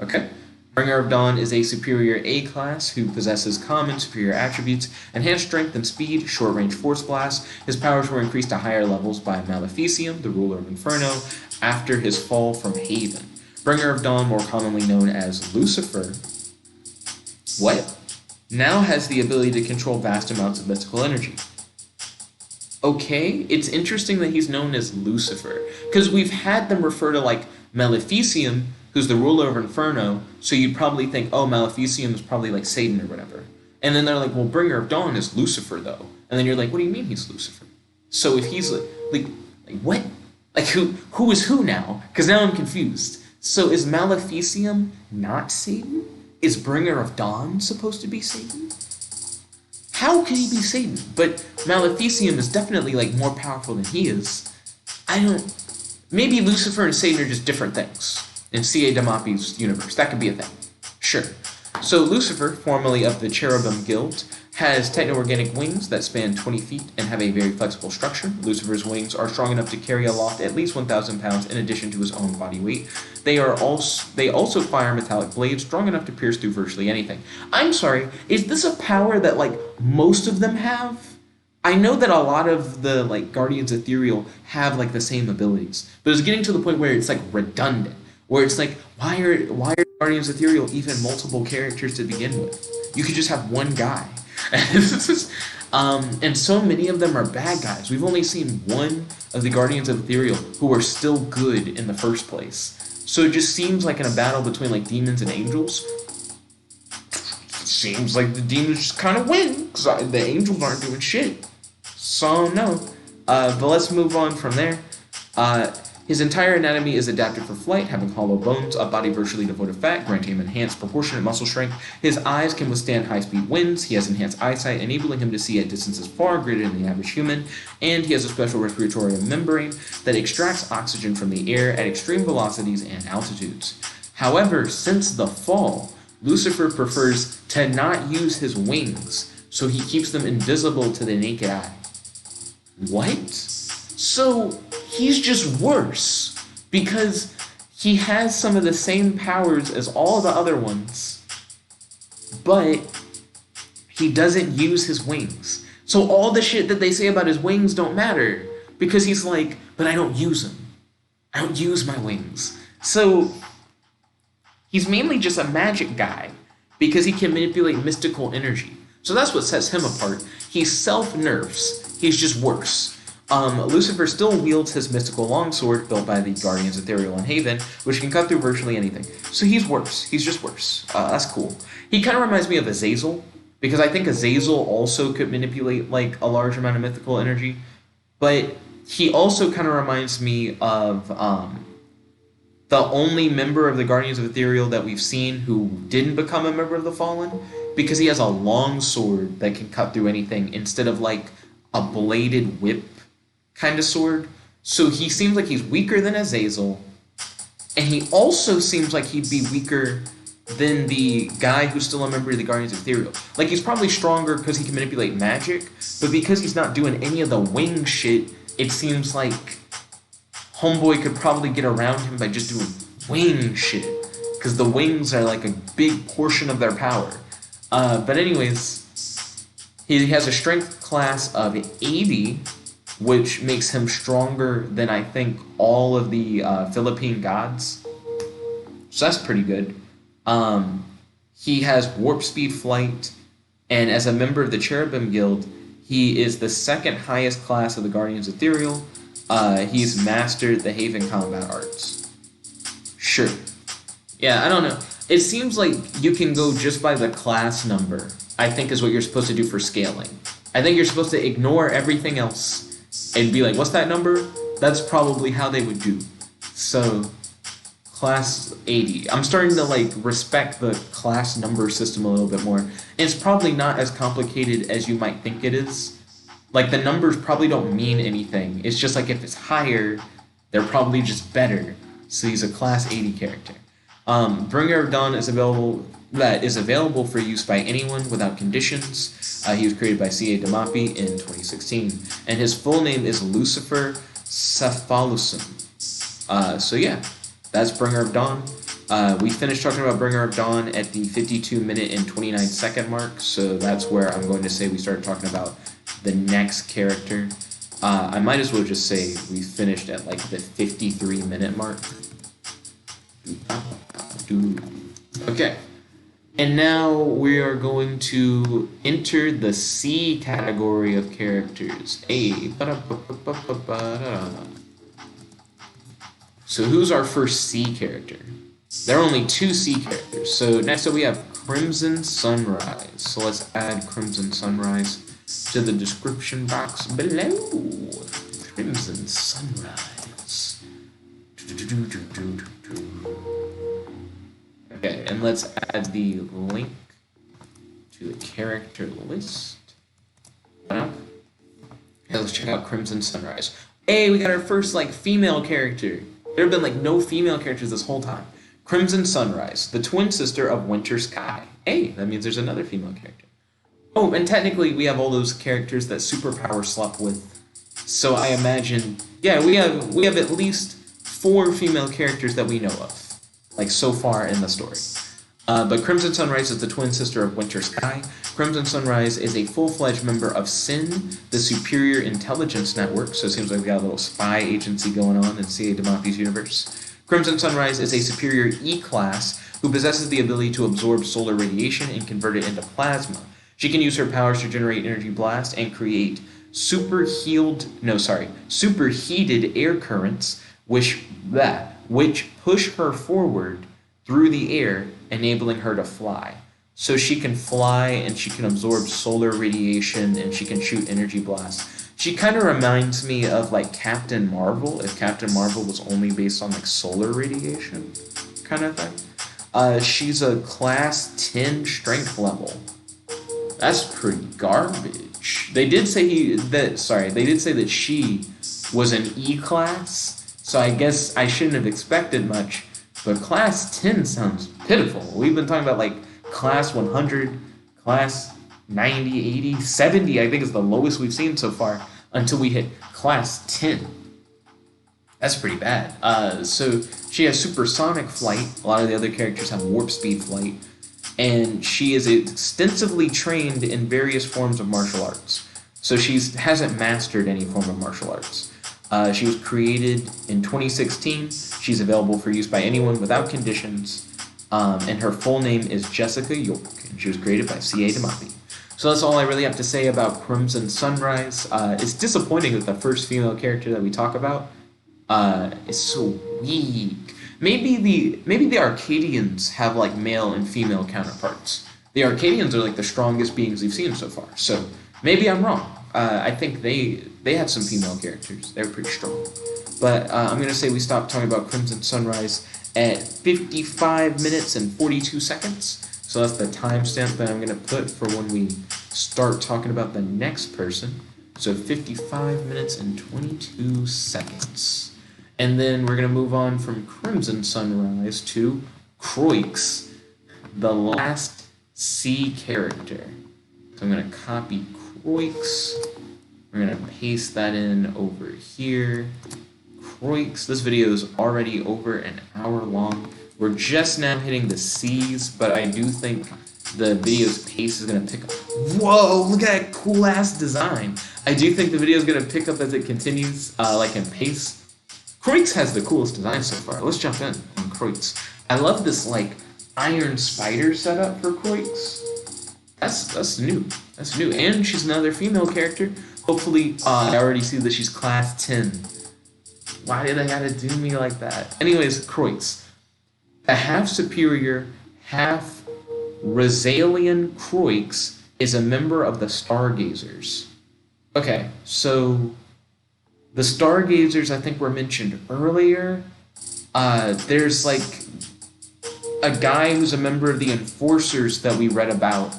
Okay? Bringer of Dawn is a superior A class who possesses common superior attributes, enhanced strength and speed, short-range force blast. His powers were increased to higher levels by Maleficium, the ruler of Inferno, after his fall from Haven. Bringer of Dawn, more commonly known as Lucifer, now has the ability to control vast amounts of mystical energy. Okay, it's interesting that he's known as Lucifer, because we've had them refer to, like, Maleficium, who's the ruler of Inferno, so you'd probably think, oh, Maleficium is probably, like, Satan or whatever. And then they're like, well, Bringer of Dawn is Lucifer, though. And then you're like, what do you mean he's Lucifer? So if he's, like what? Like, who is who now? Because now I'm confused. So is Maleficium not Satan? Is Bringer of Dawn supposed to be Satan? How could he be Satan? But Maleficium is definitely, like, more powerful than he is. Maybe Lucifer and Satan are just different things in CA Dimaapi's universe. That could be a thing. Sure. So Lucifer, formerly of the Cherubim Guild, has techno-organic wings that span 20 feet and have a very flexible structure. Lucifer's wings are strong enough to carry aloft at least 1,000 pounds in addition to his own body weight. They also fire metallic blades strong enough to pierce through virtually anything. I'm sorry, is this a power that, like, most of them have? I know that a lot of the, like, Guardians Ethereal have, like, the same abilities, but it's getting to the point where it's, like, redundant, where it's like, why are Guardians Ethereal even multiple characters to begin with? You could just have one guy. And so many of them are bad guys. We've only seen one of the Guardians of Ethereal who are still good in the first place. So it just seems like in a battle between, like, demons and angels, it seems like the demons just kind of win, because the angels aren't doing shit. So, no. But let's move on from there. His entire anatomy is adapted for flight, having hollow bones, a body virtually devoid of fat, granting him enhanced proportionate muscle strength. His eyes can withstand high-speed winds. He has enhanced eyesight, enabling him to see at distances far greater than the average human. And he has a special respiratory membrane that extracts oxygen from the air at extreme velocities and altitudes. However, since the fall, Lucifer prefers to not use his wings, so he keeps them invisible to the naked eye. What? So he's just worse, because he has some of the same powers as all the other ones, but he doesn't use his wings. So all the shit that they say about his wings don't matter, because he's like, but I don't use them. I don't use my wings. So he's mainly just a magic guy, because he can manipulate mystical energy. So that's what sets him apart. He self-nerfs. He's just worse. Lucifer still wields his mystical longsword built by the Guardians Ethereal and Haven, which can cut through virtually anything. So he's worse. He's just worse. That's cool. He kind of reminds me of Azazel, because I think Azazel also could manipulate like a large amount of mythical energy, but he also kind of reminds me of the only member of the Guardians of Ethereal that we've seen who didn't become a member of the Fallen, because he has a long sword that can cut through anything instead of like a bladed whip kind of sword. So he seems like he's weaker than Azazel, and he also seems like he'd be weaker than the guy who's still a member of the Guardians of Ethereal. Like, he's probably stronger because he can manipulate magic, but because he's not doing any of the wing shit, it seems like Homeboy could probably get around him by just doing wing shit, because the wings are like a big portion of their power. But anyways, he has a strength class of 80, which makes him stronger than, I think, all of the Philippine gods. So that's pretty good. He has warp speed flight, and as a member of the Cherubim Guild, he is the second highest class of the Guardians Ethereal. He's mastered the Haven combat arts. Sure. Yeah, I don't know. It seems like you can go just by the class number, I think is what you're supposed to do for scaling. I think you're supposed to ignore everything else and be like, what's that number? That's probably how they would do. So, class 80. I'm starting to like respect the class number system a little bit more. And it's probably not as complicated as you might think it is. Like, the numbers probably don't mean anything. It's just like if it's higher, they're probably just better. So he's a class 80 character. Bringer of Dawn is available for use by anyone without conditions. He was created by CA Dimaapi in 2016, and his full name is Lucifer Cephalusum. So yeah, that's Bringer of Dawn. We finished talking about Bringer of Dawn at the 52-minute and 29-second mark, so that's where I'm going to say we started talking about the next character. I might as well just say we finished at like the 53-minute mark. Okay. And now we are going to enter the C category of characters. So who's our first C character? There are only 2 C characters. So next up we have Crimson Sunrise. So let's add Crimson Sunrise to the description box below. Crimson Sunrise. Okay, and let's add the link to the character list. Okay, let's check out Crimson Sunrise. Hey, we got our first, like, female character. There have been, like, no female characters this whole time. Crimson Sunrise, the twin sister of Winter Sky. Hey, that means there's another female character. Oh, and technically we have all those characters that Superpower slept with. So I imagine, yeah, we have at least 4 female characters that we know of. Like, so far in the story. But Crimson Sunrise is the twin sister of Winter Sky. Crimson Sunrise is a full-fledged member of SIN, the Superior Intelligence Network, so it seems like we got a little spy agency going on in CA Dimaapi's universe. Crimson Sunrise is a superior E-class who possesses the ability to absorb solar radiation and convert it into plasma. She can use her powers to generate energy blast and create superheated air currents, which push her forward through the air, enabling her to fly. So she can fly, and she can absorb solar radiation, and she can shoot energy blasts. She kind of reminds me of like Captain Marvel, if Captain Marvel was only based on like solar radiation kind of thing. She's a class 10 strength level. That's pretty garbage. They did say they did say that she was an E class, so I guess I shouldn't have expected much, but class 10 sounds pitiful. We've been talking about like class 100, class 90, 80, 70, I think is the lowest we've seen so far, until we hit class 10. That's pretty bad. So she has supersonic flight. A lot of the other characters have warp speed flight. And she is extensively trained in various forms of martial arts. So she hasn't mastered any form of martial arts. She was created in 2016. She's available for use by anyone without conditions. And her full name is Jessica York. And she was created by CA Dimaapi. So that's all I really have to say about Crimson Sunrise. It's disappointing that the first female character that we talk about is so weak. Maybe the Arcadians have like male and female counterparts. The Arcadians are like the strongest beings we've seen so far. So maybe I'm wrong. I think they had some female characters. They were pretty strong. But I'm gonna say we stop talking about Crimson Sunrise at 55 minutes and 42 seconds. So that's the timestamp that I'm gonna put for when we start talking about the next person. So 55 minutes and 22 seconds. And then we're going to move on from Crimson Sunrise to Croix, the last C character. So I'm going to copy Croix. We're going to paste that in over here. Croix. This video is already over an hour long. We're just now hitting the C's, but I do think the video's pace is going to pick up. Whoa, look at that cool-ass design. I do think the video is going to pick up as it continues, like in pace. Croix has the coolest design so far. Let's jump in on Croix. I love this like iron spider setup for Croix. That's new. That's new. And she's another female character. Hopefully, I already see that she's class 10. Why did I gotta do me like that? Anyways, Croix. A half superior, half Azazelian Croix is a member of the Stargazers. Okay, so the Stargazers, I think, were mentioned earlier. There's, like, a guy who's a member of the Enforcers that we read about.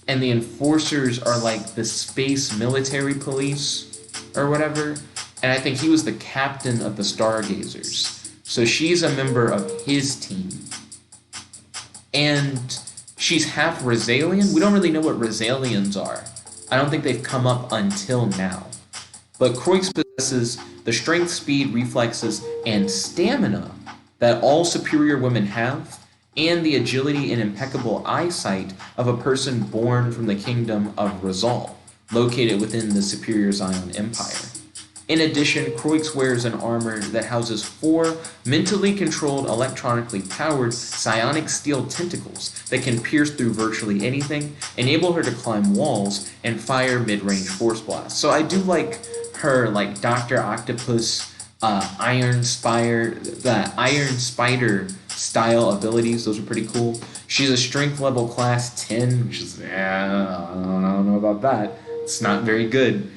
And the Enforcers are, like, the space military police or whatever. And I think he was the captain of the Stargazers. So she's a member of his team. And she's half Azazelian. We don't really know what Azazelians are. I don't think they've come up until now. But Croix possesses the strength, speed, reflexes, and stamina that all superior women have, and the agility and impeccable eyesight of a person born from the kingdom of Azazel, located within the Superior Zion Empire. In addition, Croix wears an armor that houses 4 mentally controlled, electronically powered psionic steel tentacles that can pierce through virtually anything, enable her to climb walls, and fire mid-range force blasts. So I do like her like Dr. Octopus, Iron Spider style abilities. Those are pretty cool. She's a strength level class 10, which is, I don't know about that. It's not very good.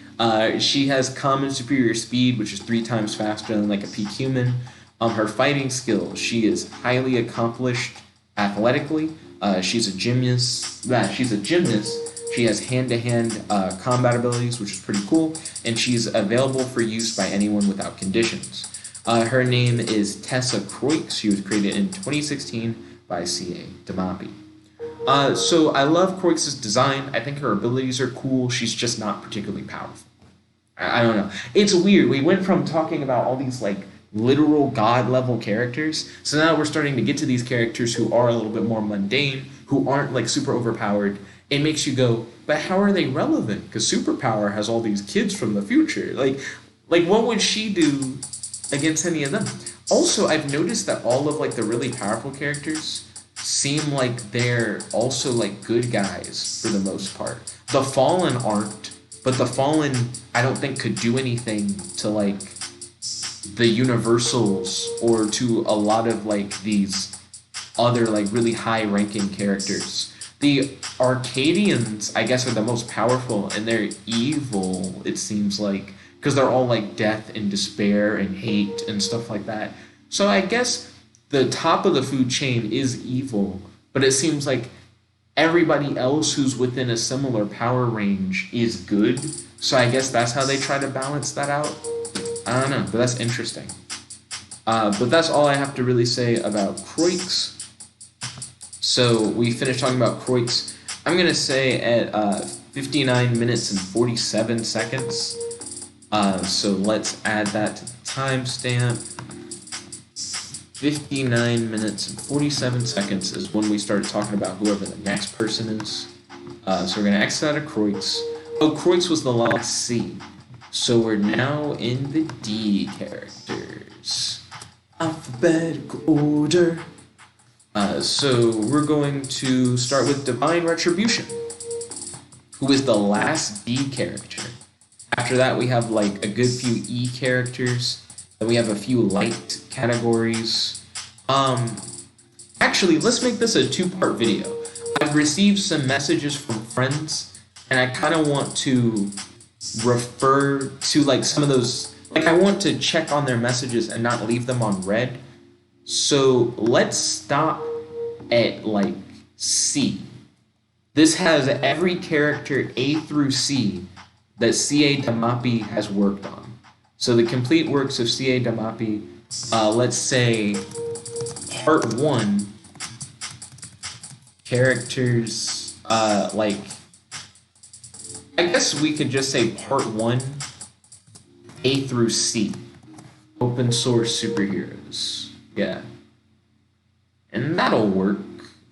She has common superior speed, which is 3 times faster than like a peak human. Her fighting skills, she is highly accomplished athletically. She's a gymnast. She has hand-to-hand combat abilities, which is pretty cool, and she's available for use by anyone without conditions. Her name is Tessa Croix. She was created in 2016 by CA Dimaapi. So I love Croix's design. I think her abilities are cool. She's just not particularly powerful. I don't know. It's weird. We went from talking about all these like literal god-level characters, so now we're starting to get to these characters who are a little bit more mundane, who aren't like super overpowered. It makes you go, but how are they relevant? Because Superpower has all these kids from the future. Like what would she do against any of them? Also, I've noticed that all of like the really powerful characters seem like they're also like good guys for the most part. The Fallen aren't, but the Fallen I don't think could do anything to like the Universals or to a lot of like these other like really high ranking characters. The Arcadians, I guess, are the most powerful, and they're evil, it seems like, because they're all like death and despair and hate and stuff like that. So I guess the top of the food chain is evil, but it seems like everybody else who's within a similar power range is good. So I guess that's how they try to balance that out. I don't know, but that's interesting. But that's all I have to really say about Croix. So we finished talking about Croix. I'm going to say at 59 minutes and 47 seconds. So let's add that to the timestamp. 59 minutes and 47 seconds is when we started talking about whoever the next person is. So we're going to exit out of Croix. Oh, Croix was the last C. So we're now in the D characters. Alphabetical order. So we're going to start with Divine Retribution, who is the last D character. After that, we have like a good few E characters. Then we have a few light categories. Actually, let's make this a two-part video. I've received some messages from friends, and I kind of want to refer to like some of those. Like I want to check on their messages and not leave them on red. So let's stop at like C. This has every character A through C that CA Dimaapi has worked on. So the complete works of CA Dimaapi, let's say part 1, characters, like, I guess we could just say part 1, A through C. Open Source Superheroes. Yeah. And that'll work.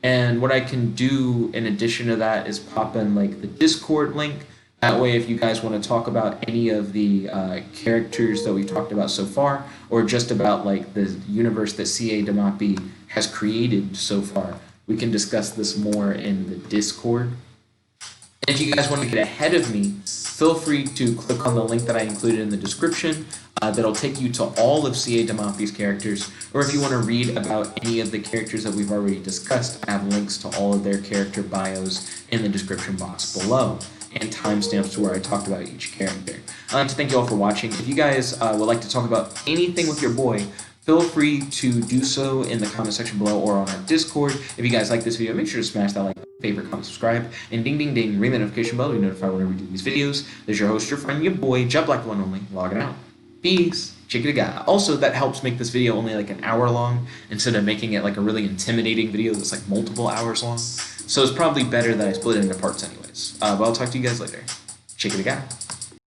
And what I can do in addition to that is pop in like the Discord link. That way, if you guys want to talk about any of the characters that we've talked about so far, or just about like the universe that CA Dimaapi has created so far, we can discuss this more in the Discord. And if you guys want to get ahead of me, feel free to click on the link that I included in the description. That'll take you to all of CA Dimaapi's characters, or if you want to read about any of the characters that we've already discussed, I have links to all of their character bios in the description box below, and timestamps to where I talked about each character. I'd like to thank you all for watching. If you guys would like to talk about anything with your boy, feel free to do so in the comment section below or on our Discord. If you guys like this video, make sure to smash that like, favorite, comment, subscribe, and ding ding ding, ring the notification bell to be notified whenever we do these videos. This is your host, your friend, your boy, JetBlack One Only, logging out. Peace. Check it out. Also, that helps make this video only like an hour long instead of making it like a really intimidating video that's like multiple hours long. So it's probably better that I split it into parts anyways. But I'll talk to you guys later. Check it out.